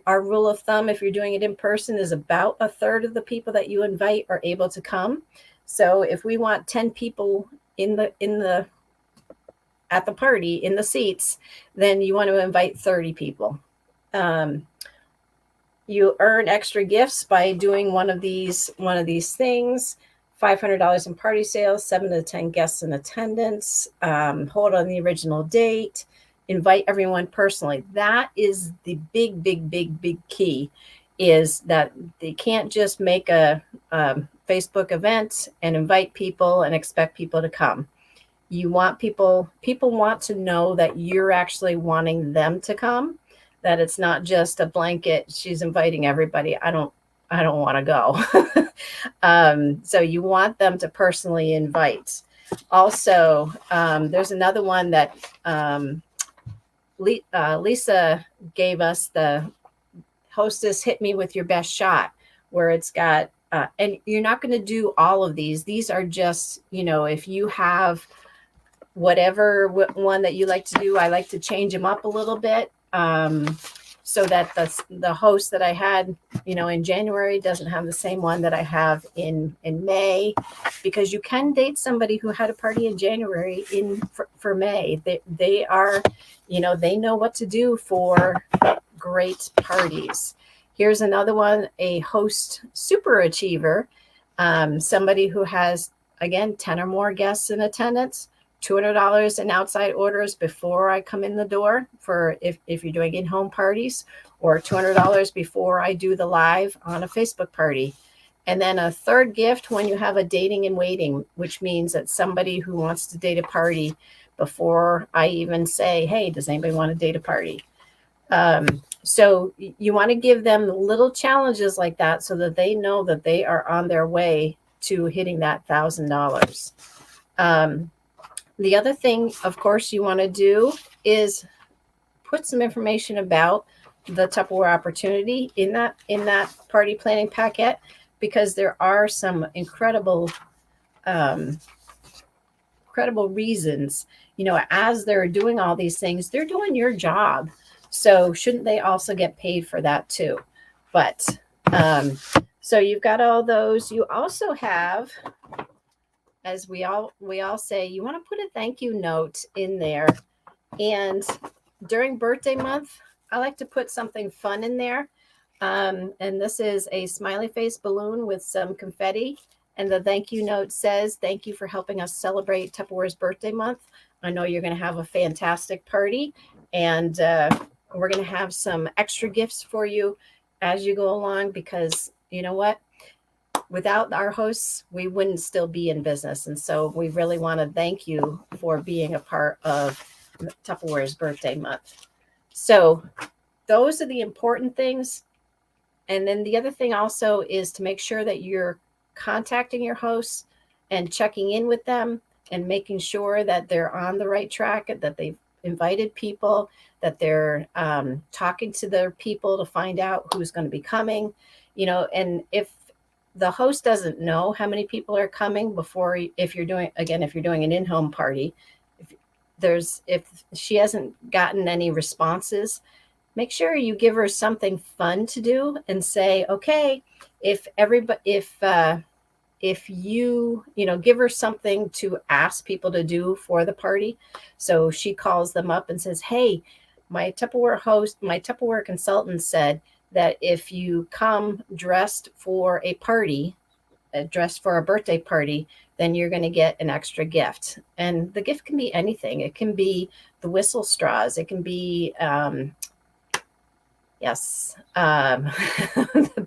rule of thumb, if you're doing it in person, is about a third of the people that you invite are able to come. So if we want 10 people at the party in the seats, then you want to invite 30 people. You earn extra gifts by doing one of these things. $500 in party sales, 7 to 10 guests in attendance, hold on the original date, invite everyone personally. That is the big key, is that they can't just make a Facebook event and invite people and expect people to come. You want people want to know that you're actually wanting them to come, that it's not just a blanket, she's inviting everybody, I don't want to go. So you want them to personally invite. Also, there's another one that Lisa gave us, the hostess hit me with your best shot, where it's got, and you're not going to do all of these. These are just, if you have whatever one that you like to do, I like to change them up a little bit. So that the host that I had, in January doesn't have the same one that I have in May, because you can date somebody who had a party in January for May. They are, they know what to do for great parties. Here's another one, a host super achiever, somebody who has, again, 10 or more guests in attendance, $200 in outside orders before I come in the door for if you're doing in-home parties, or $200 before I do the live on a Facebook party. And then a third gift when you have a dating and waiting, which means that somebody who wants to date a party before I even say, hey, does anybody want to date a party? So you want to give them little challenges like that so that they know that they are on their way to hitting that $1,000. The other thing, of course, you want to do is put some information about the Tupperware Opportunity in that party planning packet, because there are some incredible reasons, as they're doing all these things, they're doing your job. So shouldn't they also get paid for that too? But so you've got all those. You also have, as we all say, you want to put a thank you note in there. And during birthday month, I like to put something fun in there. And this is a smiley face balloon with some confetti. And the thank you note says, thank you for helping us celebrate Tupperware's birthday month. I know you're going to have a fantastic party, and we're going to have some extra gifts for you as you go along, because you know what? Without our hosts, we wouldn't still be in business. And so we really want to thank you for being a part of Tupperware's birthday month. So those are the important things. And then the other thing also is to make sure that you're contacting your hosts and checking in with them and making sure that they're on the right track, that they've invited people, that they're talking to their people to find out who's going to be coming, and if the host doesn't know how many people are coming before, if you're doing an in-home party, if she hasn't gotten any responses, make sure you give her something fun to do and say, okay, if you give her something to ask people to do for the party. So she calls them up and says, hey, my Tupperware consultant said that if you come dressed for a birthday party, then you're going to get an extra gift. And the gift can be anything. It can be the whistle straws. It can be, the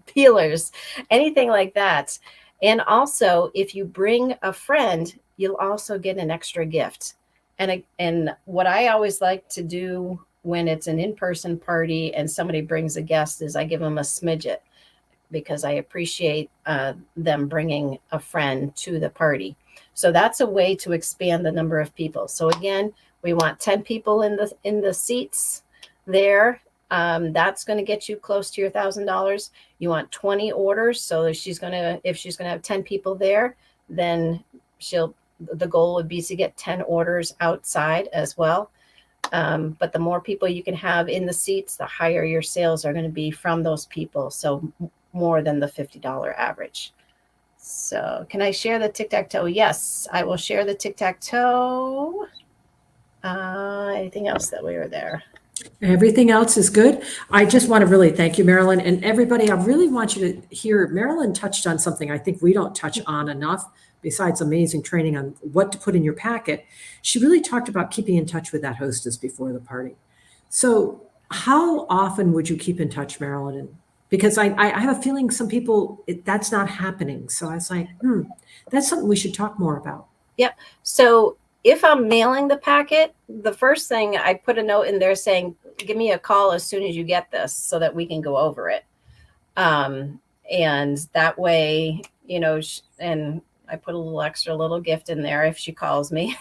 peelers, anything like that. And also, if you bring a friend, you'll also get an extra gift. And what I always like to do when it's an in-person party and somebody brings a guest is I give them a smidget, because I appreciate them bringing a friend to the party. So that's a way to expand the number of people. So again, we want 10 people in the seats there. That's going to get you close to your $1,000. You want 20 orders. So if she's going to have 10 people there, then the goal would be to get 10 orders outside as well. But the more people you can have in the seats, the higher your sales are going to be from those people. So more than the $50 average. So can I share the tic-tac-toe? Yes, I will share the tic-tac-toe. Anything else that we were there? Everything else is good. I just want to really thank you, Marilyn, and everybody. I really want you to hear, Marilyn touched on something I think we don't touch on enough, besides amazing training on what to put in your packet. She really talked about keeping in touch with that hostess before the party. So how often would you keep in touch, Marilyn? Because I have a feeling some people, that's not happening. So I was like, that's something we should talk more about. Yep. So if I'm mailing the packet, the first thing I put a note in there saying, give me a call as soon as you get this so that we can go over it. And that way, and I put a little gift in there if she calls me,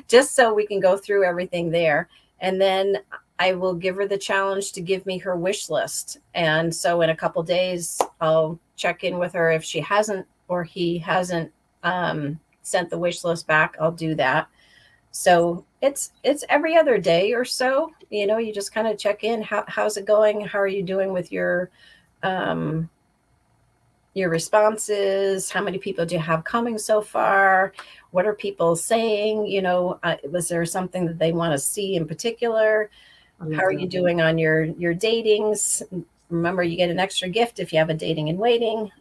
just so we can go through everything there. And then I will give her the challenge to give me her wish list. And so in a couple days, I'll check in with her. If she hasn't or he hasn't sent the wish list back, I'll do that. So it's every other day or so, you just kind of check in. How's it going? How are you doing with your responses? How many people do you have coming so far? What are people saying? Was there something that they want to see in particular? How are you doing on your datings? Remember, you get an extra gift if you have a dating and waiting,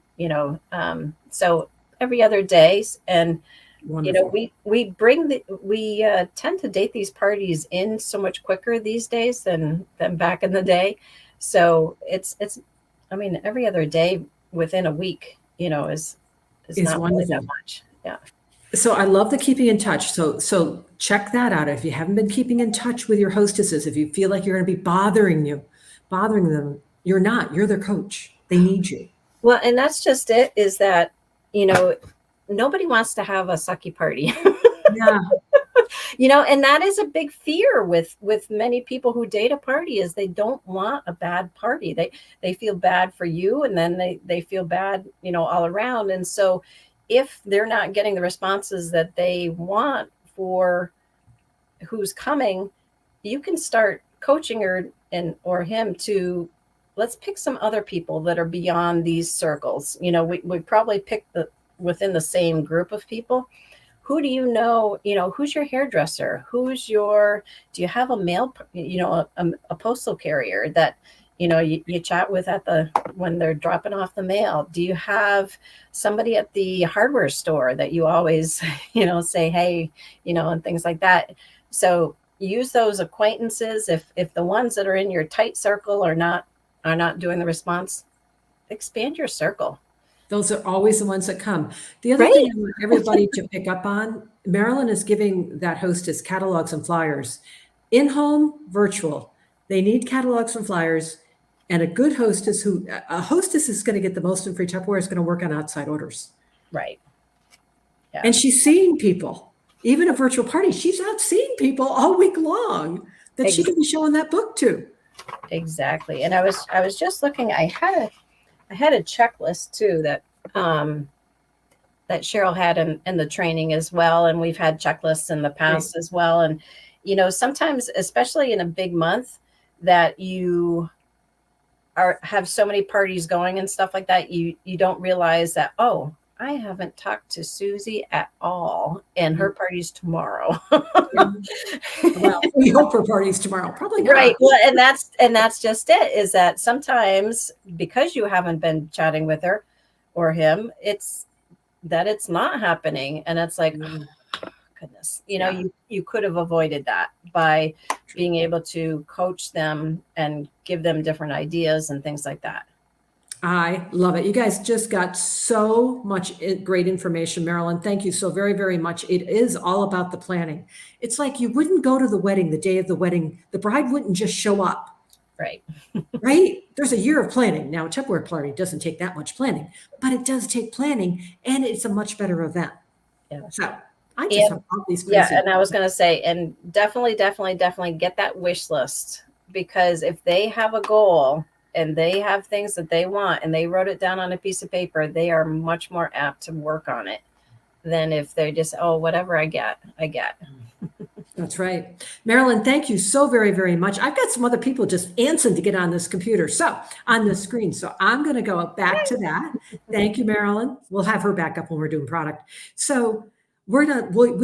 so every other day. And, Wonderful. we tend to date these parties in so much quicker these days than back in the day. So it's every other day within a week, is not really that much. Yeah. So I love the keeping in touch. So check that out. If you haven't been keeping in touch with your hostesses, if you feel like you're going to be bothering them, you're not. You're their coach. They need you. Well, and that's just it, is that, nobody wants to have a sucky party. Yeah. And that is a big fear with many people who date a party, is they don't want a bad party. They feel bad for you, and then they feel bad, all around. And so if they're not getting the responses that they want for who's coming, you can start coaching her or him to, let's pick some other people that are beyond these circles. We probably pick within the same group of people. Who do you know, who's your hairdresser? Do you have a mail, a postal carrier that, you chat with when they're dropping off the mail? Do you have somebody at the hardware store that you always, say, hey, and things like that? So use those acquaintances. If the ones that are in your tight circle are not doing the response, expand your circle. Those are always the ones that come. The other Right. thing I want everybody to pick up on, Marilyn is giving that hostess catalogs and flyers. In-home, virtual. They need catalogs and flyers. And a good hostess a hostess is going to get the most in free Tupperware is going to work on outside orders. Right. Yeah. And she's seeing people. Even a virtual party, she's out seeing people all week long that she can be showing that book to. Exactly. And I was just looking, I had a checklist too that that Cheryl had in the training as well. And we've had checklists in the past as well. And, you know, sometimes, especially in a big month that you have so many parties going and stuff like that, you don't realize that, oh, I haven't talked to Susie at all, and her party's tomorrow. Well, we hope her party's tomorrow. Probably not. Right. Well, and that's just it, is that sometimes because you haven't been chatting with her or him, it's not happening. And it's like, oh, goodness, you could have avoided that by being able to coach them and give them different ideas and things like that. I love it. You guys just got so much great information, Marilyn. Thank you so very, very much. It is all about the planning. It's like you wouldn't go to the wedding, the day of the wedding. The bride wouldn't just show up. Right. Right? There's a year of planning. Now, Tupperware party doesn't take that much planning, but it does take planning, and it's a much better event. Yeah. So I just have all these crazy. Yeah, and I was going to say, and definitely get that wish list, because if they have a goal and they have things that they want and they wrote it down on a piece of paper, they are much more apt to work on it than if they just, oh, whatever I get. That's right. Marilyn, thank you so very, very much. I've got some other people just answering to get on this computer. So on the screen. So I'm going to go back to that. Thank you, Marilyn. We'll have her back up when we're doing product. So we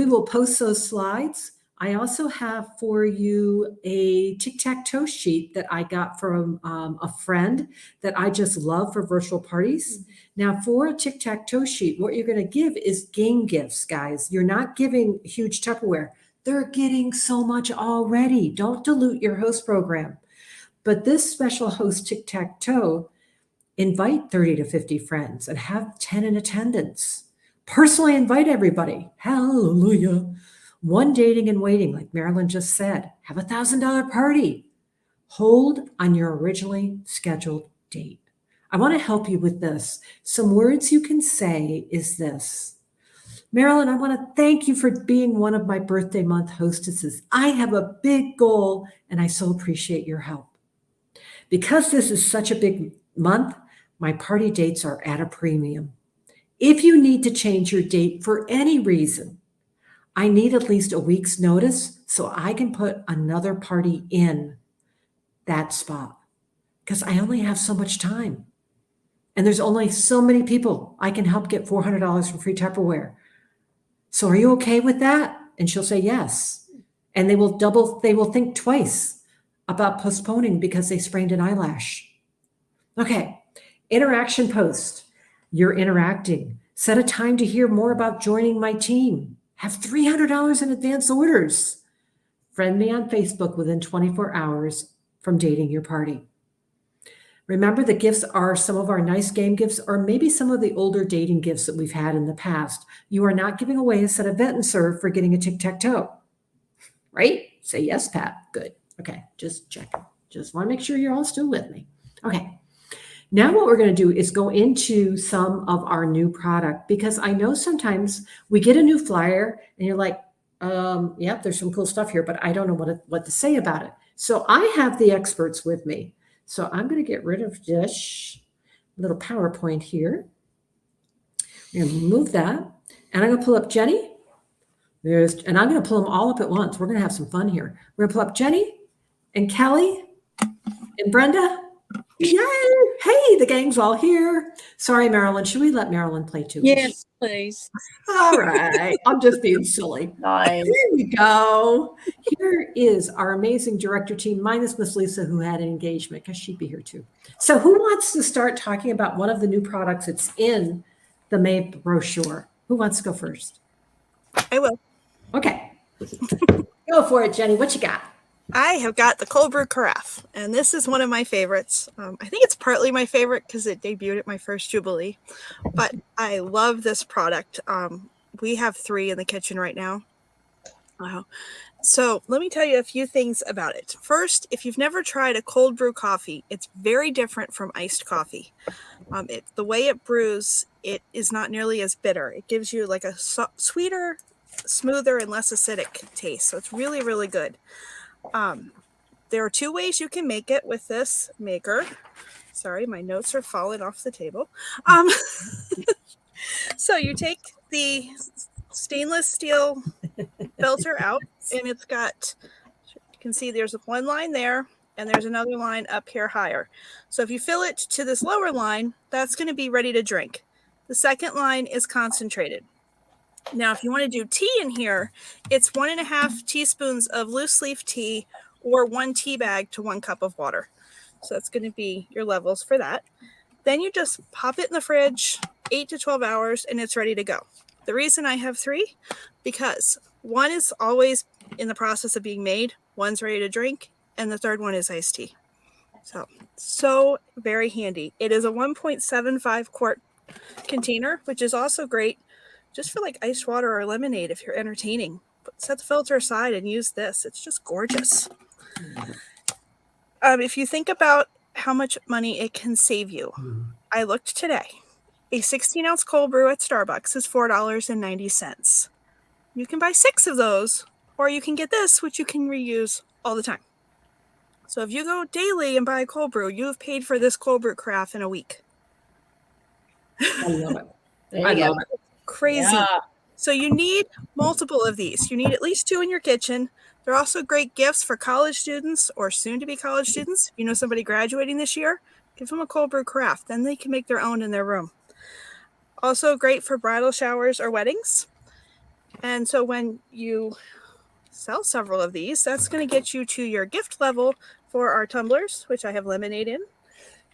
will post those slides. I also have for you a tic-tac-toe sheet that I got from a friend that I just love for virtual parties. Now, for a tic-tac-toe sheet, what you're going to give is game gifts, guys. You're not giving huge Tupperware. They're getting so much already. Don't dilute your host program. But this special host tic-tac-toe, invite 30 to 50 friends and have 10 in attendance. Personally invite everybody. Hallelujah. One dating and waiting, like Marilyn just said, have $1,000 party. Hold on your originally scheduled date. I want to help you with this. Some words you can say is this. Marilyn, I want to thank you for being one of my birthday month hostesses. I have a big goal and I so appreciate your help. Because this is such a big month, my party dates are at a premium. If you need to change your date for any reason, I need at least a week's notice so I can put another party in that spot, because I only have so much time. And there's only so many people I can help get $400 for free Tupperware. So are you okay with that? And she'll say yes. And they will think twice about postponing because they sprained an eyelash. Okay, interaction post. You're interacting. Set a time to hear more about joining my team. Have $300 in advance orders. Friend me on Facebook within 24 hours from dating your party. Remember, the gifts are some of our nice game gifts, or maybe some of the older dating gifts that we've had in the past. You are not giving away a set of Vet and Serve for getting a tic-tac-toe, right? Say yes, Pat. Good. Okay, just checking. Just want to make sure you're all still with me. Okay. Now what we're going to do is go into some of our new product, because I know sometimes we get a new flyer and you're like, yep, there's some cool stuff here, but I don't know what to say about it. So I have the experts with me. So I'm going to get rid of this little PowerPoint here. I'm going to move that. And I'm going to pull up Jenny. And I'm going to pull them all up at once. We're going to have some fun here. We're going to pull up Jenny and Kelly and Brenda. Yay! Hey, the gang's all here. Sorry, Marilyn. Should we let Marilyn play too? Yes, please. All right. I'm just being silly. Nice. There we go. Here is our amazing director team, minus Miss Lisa, who had an engagement, because she'd be here too. So who wants to start talking about one of the new products that's in the May brochure? Who wants to go first? I will. Okay. Go for it, Jenny. What you got? I have got the cold brew carafe, and this is one of my favorites. I think it's partly my favorite because it debuted at my first Jubilee, but I love this product. We have 3 in the kitchen right now. So let me tell you a few things about it. First, if you've never tried a cold brew coffee, it's very different from iced coffee. The way it brews, it is not nearly as bitter. It gives you like a sweeter, smoother, and less acidic taste. So it's really, really good. There are 2 ways you can make it with this maker. Sorry, my notes are falling off the table. So you take the stainless steel filter out, and it's got, you can see there's one line there, and there's another line up here higher. So if you fill it to this lower line, that's going to be ready to drink. The second line is concentrated. Now, if you want to do tea in here, it's 1.5 teaspoons of loose leaf tea or 1 tea bag to 1 cup of water. So that's going to be your levels for that. Then you just pop it in the fridge, 8 to 12 hours, and it's ready to go. The reason I have 3, because 1 is always in the process of being made, 1's ready to drink, and the 3rd one is iced tea. So very handy. It is a 1.75 quart container, which is also great just for like iced water or lemonade if you're entertaining. But set the filter aside and use this. It's just gorgeous. If you think about how much money it can save you, I looked today. A 16-ounce cold brew at Starbucks is $4.90. You can buy 6 of those, or you can get this, which you can reuse all the time. So if you go daily and buy a cold brew, you have paid for this cold brew carafe in a week. I love it. There I you go. love it. Crazy. Yeah. So you need multiple of these. You need at least 2 in your kitchen. They're also great gifts for college students or soon-to-be college students. If you know somebody graduating this year, give them a cold brew carafe. Then they can make their own in their room. Also great for bridal showers or weddings. And so when you sell several of these, that's going to get you to your gift level for our tumblers, which I have lemonade in.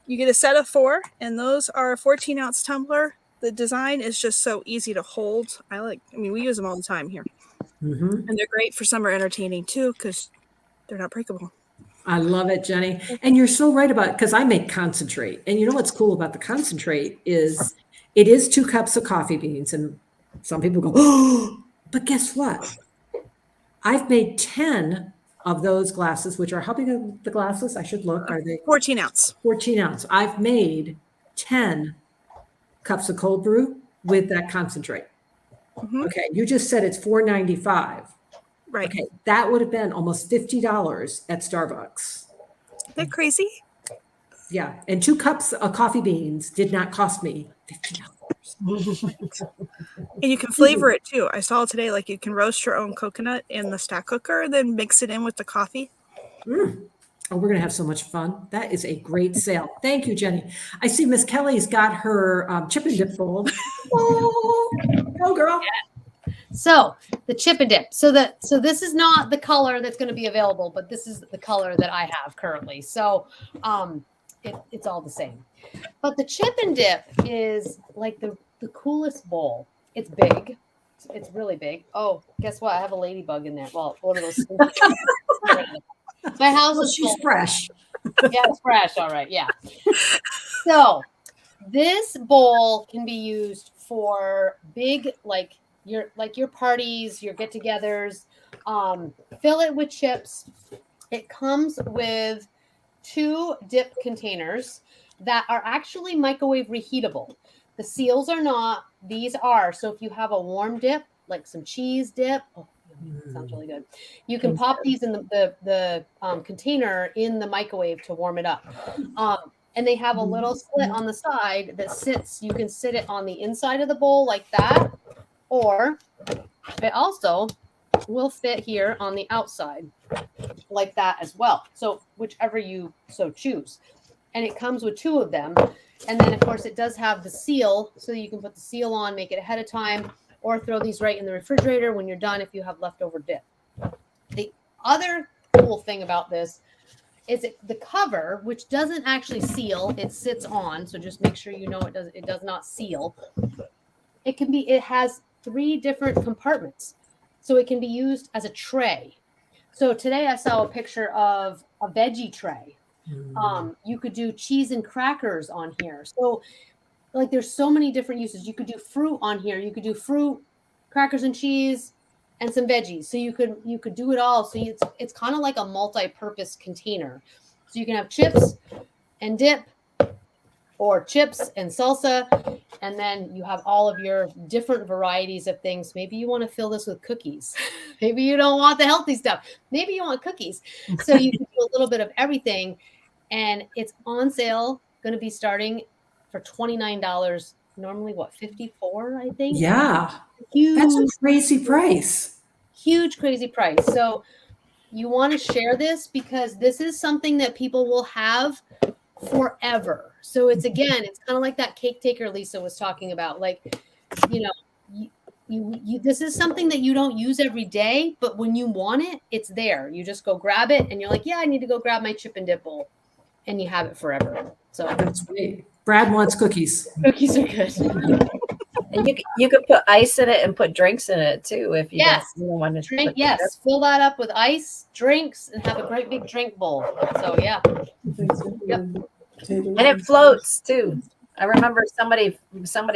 You get a set of 4, and those are a 14-ounce tumbler. The design is just so easy to hold. We use them all the time here. Mm-hmm. And they're great for summer entertaining too, because they're not breakable. I love it, Jenny. And you're so right about it, because I make concentrate. And you know what's cool about the concentrate is it is 2 cups of coffee beans. And some people go, oh, but guess what? I've made 10 of those glasses, which are, how big are the glasses? I should look. Are they 14 ounce? 14 ounce? I've made 10 cups of cold brew with that concentrate. Mhm. Okay, you just said it's $4.95. Right. Okay, that would have been almost $50 at Starbucks. Isn't that crazy? Yeah, and 2 cups of coffee beans did not cost me $50. And you can flavor it too. I saw today, like you can roast your own coconut in the stack cooker, then mix it in with the coffee. Mm. Oh, we're going to have so much fun. That is a great sale. Thank you, Jenny. I see Miss Kelly's got her chip and dip bowl. Oh, go girl. So the chip and dip. So this is not the color that's going to be available, but this is the color that I have currently. So it's all the same. But the chip and dip is like the coolest bowl. It's big. It's really big. Oh, guess what? I have a ladybug in there. Well, one of those. My house Well, is she's full. fresh. Yeah, it's fresh. All right. Yeah. So this bowl can be used for big, like your parties, your get-togethers. Fill it with chips. It comes with 2 dip containers that are actually microwave reheatable. The seals are not. These are. So if you have a warm dip, like some cheese dip, sounds really good. You can pop these in the container in the microwave to warm it up. And they have a little slit on the side that sits. You can sit it on the inside of the bowl like that, or it also will fit here on the outside like that as well. So whichever you so choose. And it comes with 2 of them. And then, of course, it does have the seal, so you can put the seal on, make it ahead of time, or throw these right in the refrigerator when you're done if you have leftover dip. The other cool thing about this is the cover, which doesn't actually seal, it sits on, so just make sure you know it does not seal. It has 3 different compartments. So it can be used as a tray. So today I saw a picture of a veggie tray. You could do cheese and crackers on here. So like there's so many different uses. You could do fruit on here. You could do fruit, crackers and cheese, and some veggies. So you could do it all. So it's kind of like a multi-purpose container. So you can have chips and dip, or chips and salsa, and then you have all of your different varieties of things. Maybe you want to fill this with cookies. Maybe you don't want the healthy stuff. Maybe you want cookies. So you can do a little bit of everything, and it's on sale. Going to be starting for $29. Normally, what, 54? I think. Yeah, Huge, that's a crazy price. huge, crazy price. So you want to share this because this is something that people will have forever. So it's kind of like that cake taker Lisa was talking about. Like, you this is something that you don't use every day, but when you want it, it's there. You just go grab it and you're like, yeah, I need to go grab my chip and dip bowl, and you have it forever. So That's great. Brad wants cookies. cookies are good. And you could put ice in it and put drinks in it too if you Yes. don't want to Drink, yes, fill that up with ice, drinks, and have a great big drink bowl. So yeah. Yep. And it floats too. I remember somebody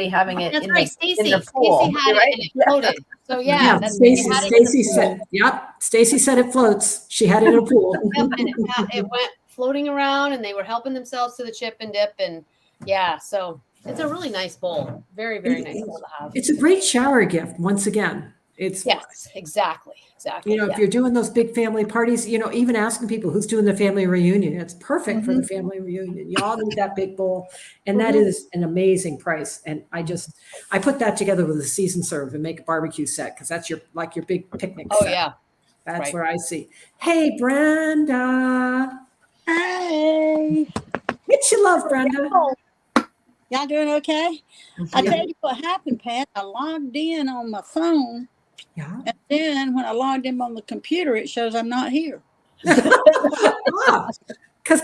having it That's in, right. in Stacy the pool. had it right? and it floated. So yeah, that's, Stacy they had it in the Stacy pool. said, yep. Stacy said it floats. She had it in a pool. Yep, and it went floating around, and they were helping themselves to the chip and dip, and yeah, so it's a really nice bowl. Very, very nice bowl to have. It's a great shower gift. Once again, it's Yes, exactly. if you're doing those big family parties, even asking people who's doing the family reunion, it's perfect for the family reunion. You all need that big bowl, and that is an amazing price. And I put that together with a season serve and make a barbecue set because that's your big picnic. Oh set. yeah. That's right. where I see. Hey, Brenda. Hey, What you love, Brenda? y'all doing okay? I tell you what happened, Pat. I logged in on my phone, Yeah. and then when I logged in on the computer, it shows I'm not here. Because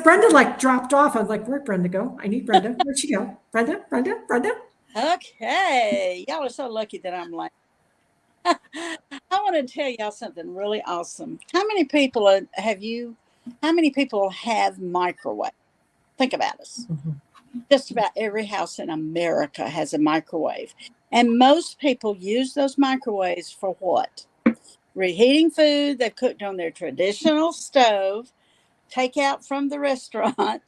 Brenda dropped off. I was like, where'd Brenda go? I need Brenda. Where'd she go? Brenda. Okay, y'all are so lucky that I'm like. I want to tell y'all something really awesome. How many people have microwave? Think about us. Just about every house in America has a microwave. And most people use those microwaves for what? Reheating food they've cooked on their traditional stove, take out from the restaurant,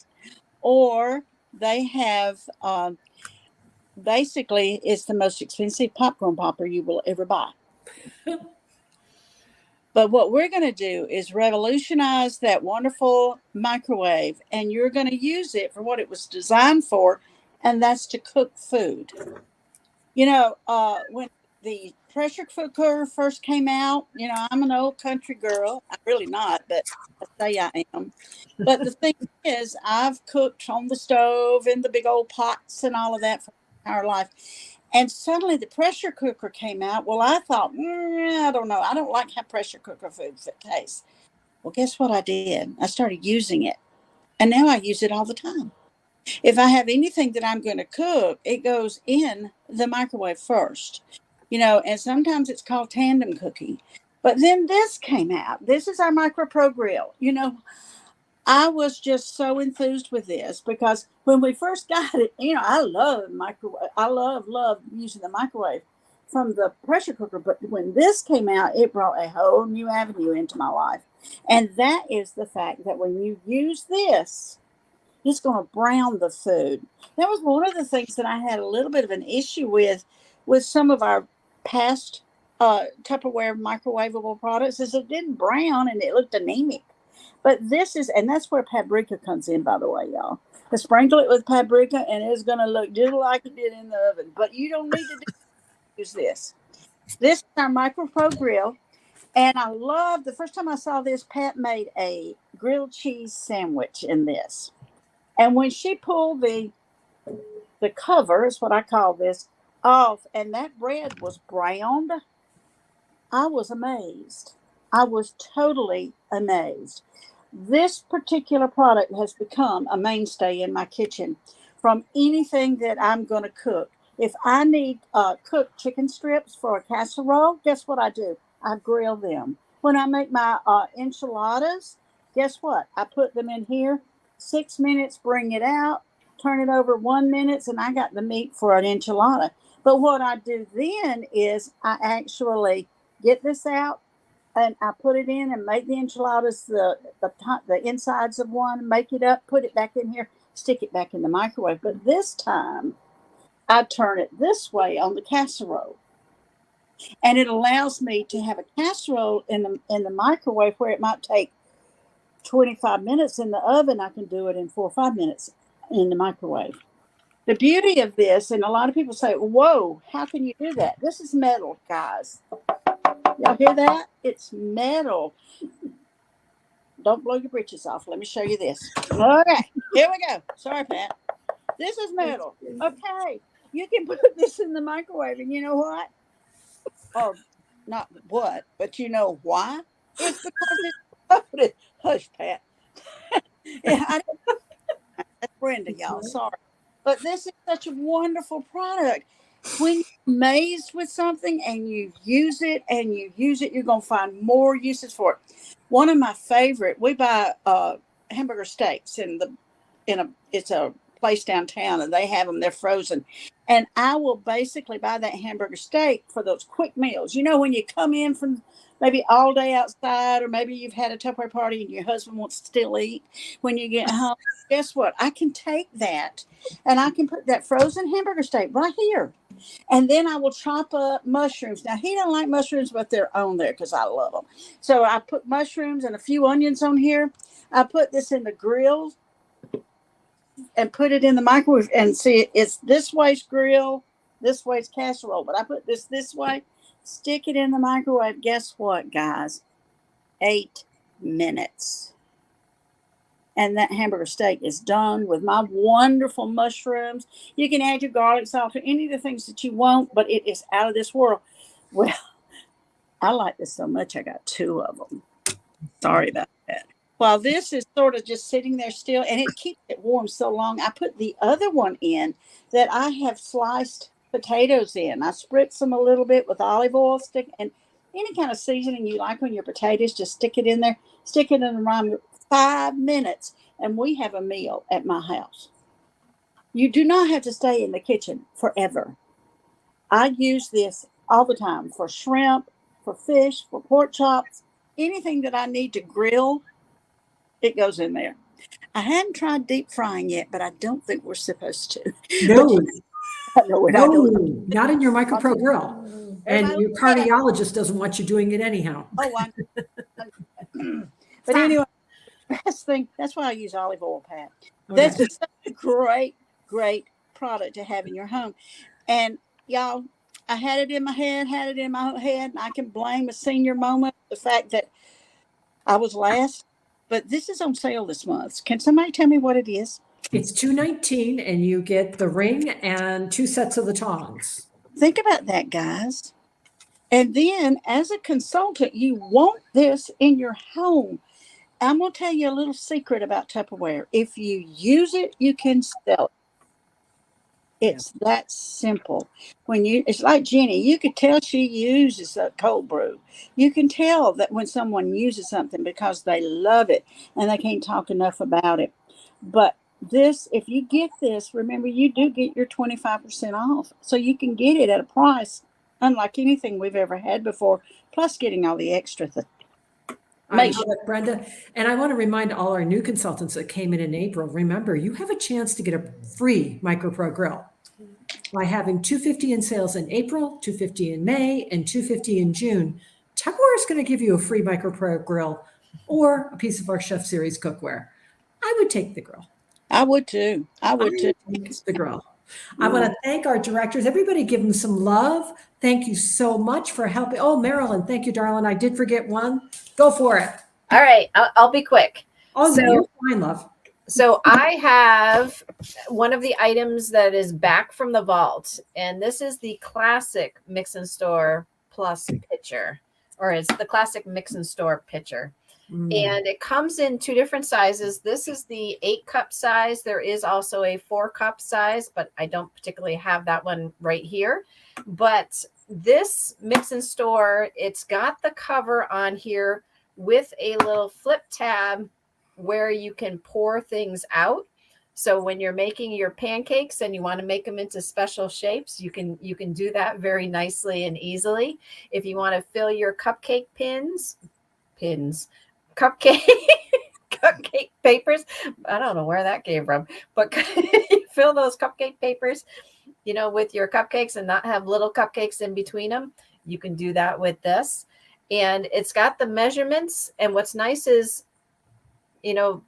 or they have basically it's the most expensive popcorn popper you will ever buy. But what we're going to do is revolutionize that wonderful microwave, and you're going to use it for what it was designed for, and that's to cook food. When the pressure cooker first came out, I'm an old country girl. I'm really not, but I say I am. But the thing is, I've cooked on the stove in the big old pots and all of that for our life. And suddenly the pressure cooker came out. Well, I thought, I don't know. I don't like how pressure cooker food tastes. Well, guess what I did? I started using it. And now I use it all the time. If I have anything that I'm going to cook, it goes in the microwave first. And sometimes it's called tandem cooking. But then this came out. This is our Micro Pro Grill. I was just so enthused with this because when we first got it, I love microwave. I love using the microwave from the pressure cooker. But when this came out, it brought a whole new avenue into my life. And that is the fact that when you use this, it's going to brown the food. That was one of the things that I had a little bit of an issue with some of our past Tupperware microwavable products is it didn't brown and it looked anemic. But and that's where paprika comes in, by the way, y'all. To sprinkle it with paprika, and it's going to look just like it did in the oven. But you don't need to use this. This is our Micro Pro Grill. And I love, the first time I saw this, Pat made a grilled cheese sandwich in this. And when she pulled the cover, is what I call this, off, and that bread was browned, I was amazed. I was totally amazed. This particular product has become a mainstay in my kitchen from anything that I'm going to cook. If I need cooked chicken strips for a casserole, guess what I do? I grill them. When I make my enchiladas, guess what? I put them in here, 6 minutes, bring it out, turn it over 1 minute, and I got the meat for an enchilada. But what I do then is I actually get this out and I put it in and make the enchiladas, the insides of one, make it up, put it back in here, stick it back in the microwave. But this time I turn it this way on the casserole. And it allows me to have a casserole in the microwave where it might take 25 minutes in the oven. I can do it in 4 or 5 minutes in the microwave. The beauty of this, and a lot of people say, whoa, how can you do that? This is metal, guys. Y'all hear that? It's metal. Don't blow your britches off. Let me show you this. Okay, here we go. Sorry, Pat. This is metal. Okay, you can put this in the microwave, and you know what? Oh, not what, but you know why? It's because it's coated. Hush, Pat. Yeah, that's Brenda, y'all. Sorry. But this is such a wonderful product. When you're amazed with something and you use it, you're going to find more uses for it. One of my favorite, we buy hamburger steaks it's a place downtown, and they have them, they're frozen. And I will basically buy that hamburger steak for those quick meals. You know, when you come in from maybe all day outside, or maybe you've had a Tupperware party and your husband wants to still eat. When you get home, guess what? I can take that and I can put that frozen hamburger steak right here. And then I will chop up mushrooms. Now, he don't like mushrooms, but they're on there because I love them. So I put mushrooms and a few onions on here. I put this in the grill and put it in the microwave. And see, it's this way's grill, this way's casserole. But I put this way, stick it in the microwave. Guess what, guys? 8 minutes. And that hamburger steak is done with my wonderful mushrooms. You can add your garlic salt or any of the things that you want, but it is out of this world. Well, I like this so much, I got 2 of them. Sorry about that. While this is sort of just sitting there still, and it keeps it warm so long, I put the other one in that I have sliced potatoes in. I spritz them a little bit with olive oil, stick, and any kind of seasoning you like on your potatoes, just stick it in there, stick it in around 5 minutes, and we have a meal at my house. You do not have to stay in the kitchen forever. I use this all the time for shrimp, for fish, for pork chops, anything that I need to grill, it goes in there. I haven't tried deep frying yet, but I don't think we're supposed to. No, No, not in your MicroPro grill. And your cardiologist doesn't want you doing it anyhow. Oh, but anyway, best thing, that's why I use olive oil, Pat. Okay. That's just a great, great product to have in your home. And y'all, I had it in my head, and I can blame a senior moment, the fact that I was last. But this is on sale this month. Can somebody tell me what it is? It's $219, and you get the ring and 2 sets of the tongs. Think about that, guys. And then as a consultant, you want this in your home. I'm going to tell you a little secret about Tupperware. If you use it, you can sell it. It's that simple. It's like Jenny, you could tell she uses a cold brew. You can tell that when someone uses something because they love it and they can't talk enough about it. But this, if you get this, remember you do get your 25% off. So you can get it at a price unlike anything we've ever had before, plus getting all the extra things. I love it, Brenda. And I want to remind all our new consultants that came in April, remember, you have a chance to get a free MicroPro grill by having $250 in sales in April, $250 in May, and $250 in June. Tupperware is going to give you a free MicroPro grill or a piece of our Chef Series cookware. I would take the grill. I would too. Take the grill. I want to thank our directors. Everybody give them some love. Thank you so much for helping. Oh, Marilyn, thank you, darling. I did forget one. Go for it. All right, I'll be quick. Oh, So- you're fine, love. So I have one of the items that is back from the vault, and this is the classic Mix and Store Plus pitcher, or it's the classic Mix and Store pitcher. And it comes in 2 different sizes. This is the 8-cup size. There is also a 4-cup size, but I don't particularly have that one right here. But this mix and store, it's got the cover on here with a little flip tab where you can pour things out. So when you're making your pancakes and you want to make them into special shapes, you can do that very nicely and easily. If you want to fill your cupcake cupcake cupcake papers, I don't know where that came from, but you fill those cupcake papers, with your cupcakes and not have little cupcakes in between them. You can do that with this. And it's got the measurements. And what's nice is,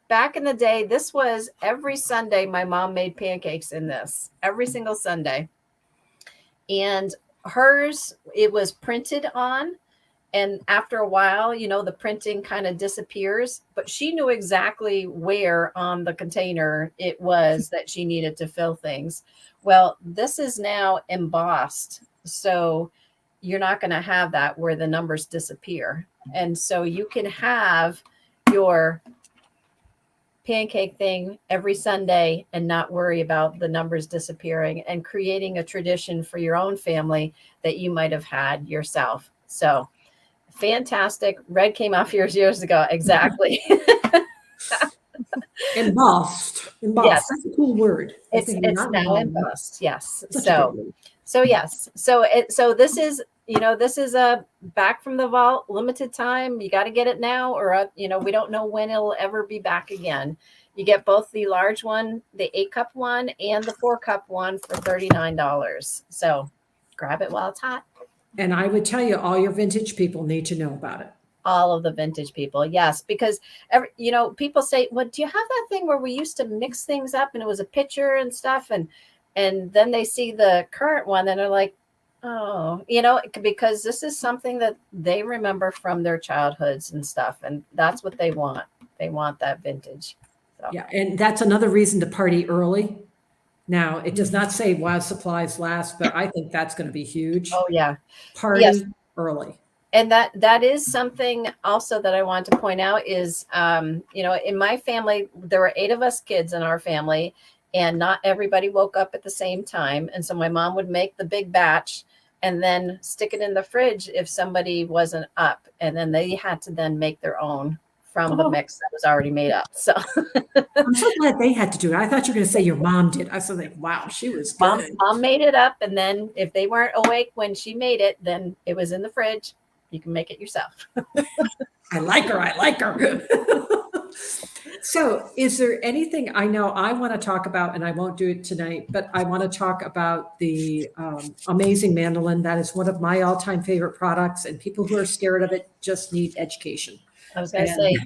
back in the day, this was every Sunday, my mom made pancakes in this every single Sunday. And hers, it was printed on. And after a while, the printing kind of disappears, but she knew exactly where on the container it was that she needed to fill things. Well, this is now embossed. So you're not going to have that where the numbers disappear. And so you can have your pancake thing every Sunday and not worry about the numbers disappearing and creating a tradition for your own family that you might have had yourself. So fantastic. Red came off yours years ago. Exactly. Embossed. Yes. That's a cool word. It's not now wrong. embossed. Yes. Such a good word. So yes. So this is, this is a back from the vault, limited time. You got to get it now, or we don't know when it'll ever be back again. You get both the large one, the 8-cup one, and the 4-cup one for $39. So grab it while it's hot. And I would tell you, all your vintage people need to know about it. All of the vintage people, yes, because people say, "Well, do you have that thing where we used to mix things up and it was a pitcher and stuff?" And then they see the current one and they're like, "Oh, because this is something that they remember from their childhoods and stuff, and that's what they want. They want that vintage." So. Yeah, and that's another reason to party early. Now, it does not say while supplies last, but I think that's going to be huge. Oh yeah, party early. And that is something also that I want to point out is, in my family, there were 8 of us kids in our family, and not everybody woke up at the same time. And so my mom would make the big batch and then stick it in the fridge if somebody wasn't up. And then they had to then make their own from the mix that was already made up. So I'm so glad they had to do it. I thought you were going to say your mom did. I was like, wow, she was good. Mom made it up. And then if they weren't awake when she made it, then it was in the fridge. You can make it yourself. I like her. So is there anything I know I want to talk about, and I won't do it tonight, but I want to talk about the amazing mandolin. That is one of my all-time favorite products, and people who are scared of it just need education. I was going to say,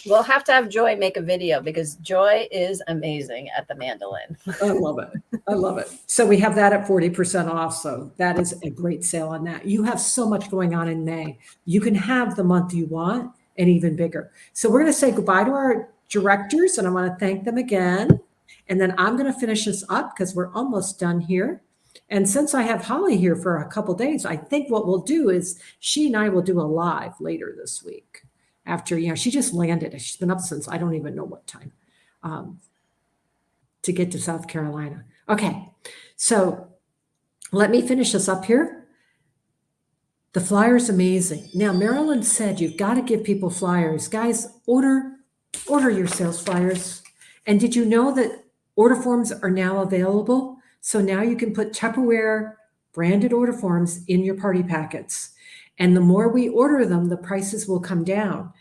we'll have to have Joy make a video because Joy is amazing at the mandolin. I love it. So we have that at 40% off. So that is a great sale on that. You have so much going on in May. You can have the month you want and even bigger. So we're going to say goodbye to our directors, and I want to thank them again. And then I'm going to finish this up because we're almost done here. And since I have Holly here for a couple days, I think what we'll do is she and I will do a live later this week. After, she just landed. She's been up since I don't even know what time to get to South Carolina. Okay, so let me finish this up here. The flyer is amazing. Now, Marilyn said you've got to give people flyers. Guys, order your sales flyers. And did you know that order forms are now available? So now you can put Tupperware branded order forms in your party packets. And the more we order them, the prices will come down.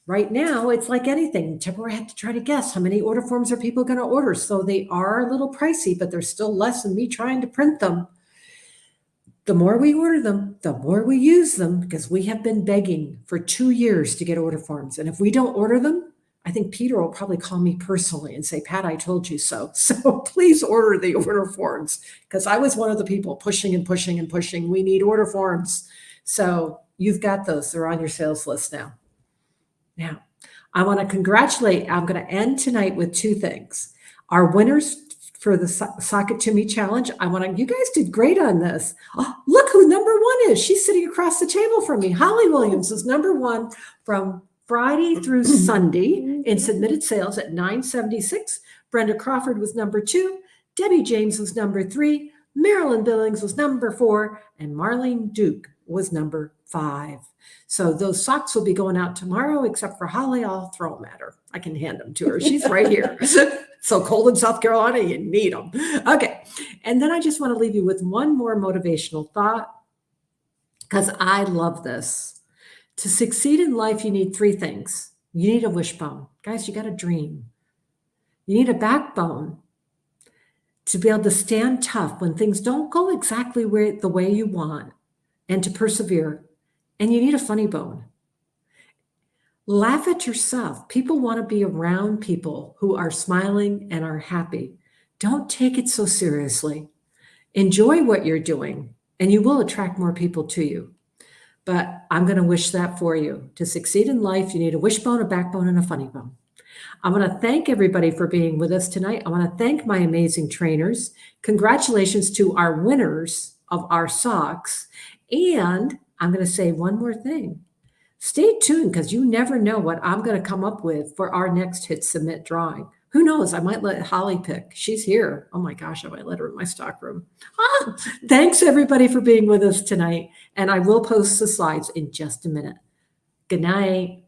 Right now, it's like anything. Tupperware had to try to guess how many order forms are people going to order. So they are a little pricey, but they're still less than me trying to print them. The more we order them, the more we use them, because we have been begging for 2 years to get order forms. And if we don't order them, I think Peter will probably call me personally and say, Pat, I told you so. So please order the order forms, because I was one of the people pushing and pushing and pushing. We need order forms. So you've got those. They're on your sales list now. Now, I want to congratulate. I'm going to end tonight with 2 things. Our winners for the Sock It To Me challenge. You guys did great on this. Oh, look who number 1 is. She's sitting across the table from me. Holly Williams is number 1 from Friday through Sunday in submitted sales at 976. Brenda Crawford was number 2. Debbie James was number 3. Marilyn Billings was number 4, and Marlene Duke was number 5. So those socks will be going out tomorrow, except for Holly. I'll throw them at her. I can hand them to her. She's right here. So cold in South Carolina, you need them. Okay. And then I just want to leave you with one more motivational thought, because I love this. To succeed in life, you need 3 things. You need a wishbone. Guys, you got a dream. You need a backbone to be able to stand tough when things don't go exactly the way you want, and to persevere. And you need a funny bone. Laugh at yourself. People want to be around people who are smiling and are happy. Don't take it so seriously. Enjoy what you're doing, and you will attract more people to you. But I'm going to wish that for you. To succeed in life, you need a wishbone, a backbone, and a funny bone. I want to thank everybody for being with us tonight. I want to thank my amazing trainers. Congratulations to our winners of our socks. And I'm going to say one more thing. Stay tuned, because you never know what I'm going to come up with for our next Hit Submit drawing. Who knows? I might let Holly pick. She's here. Oh my gosh, I might let her in my stock room. Thanks everybody for being with us tonight. And I will post the slides in just a minute. Good night.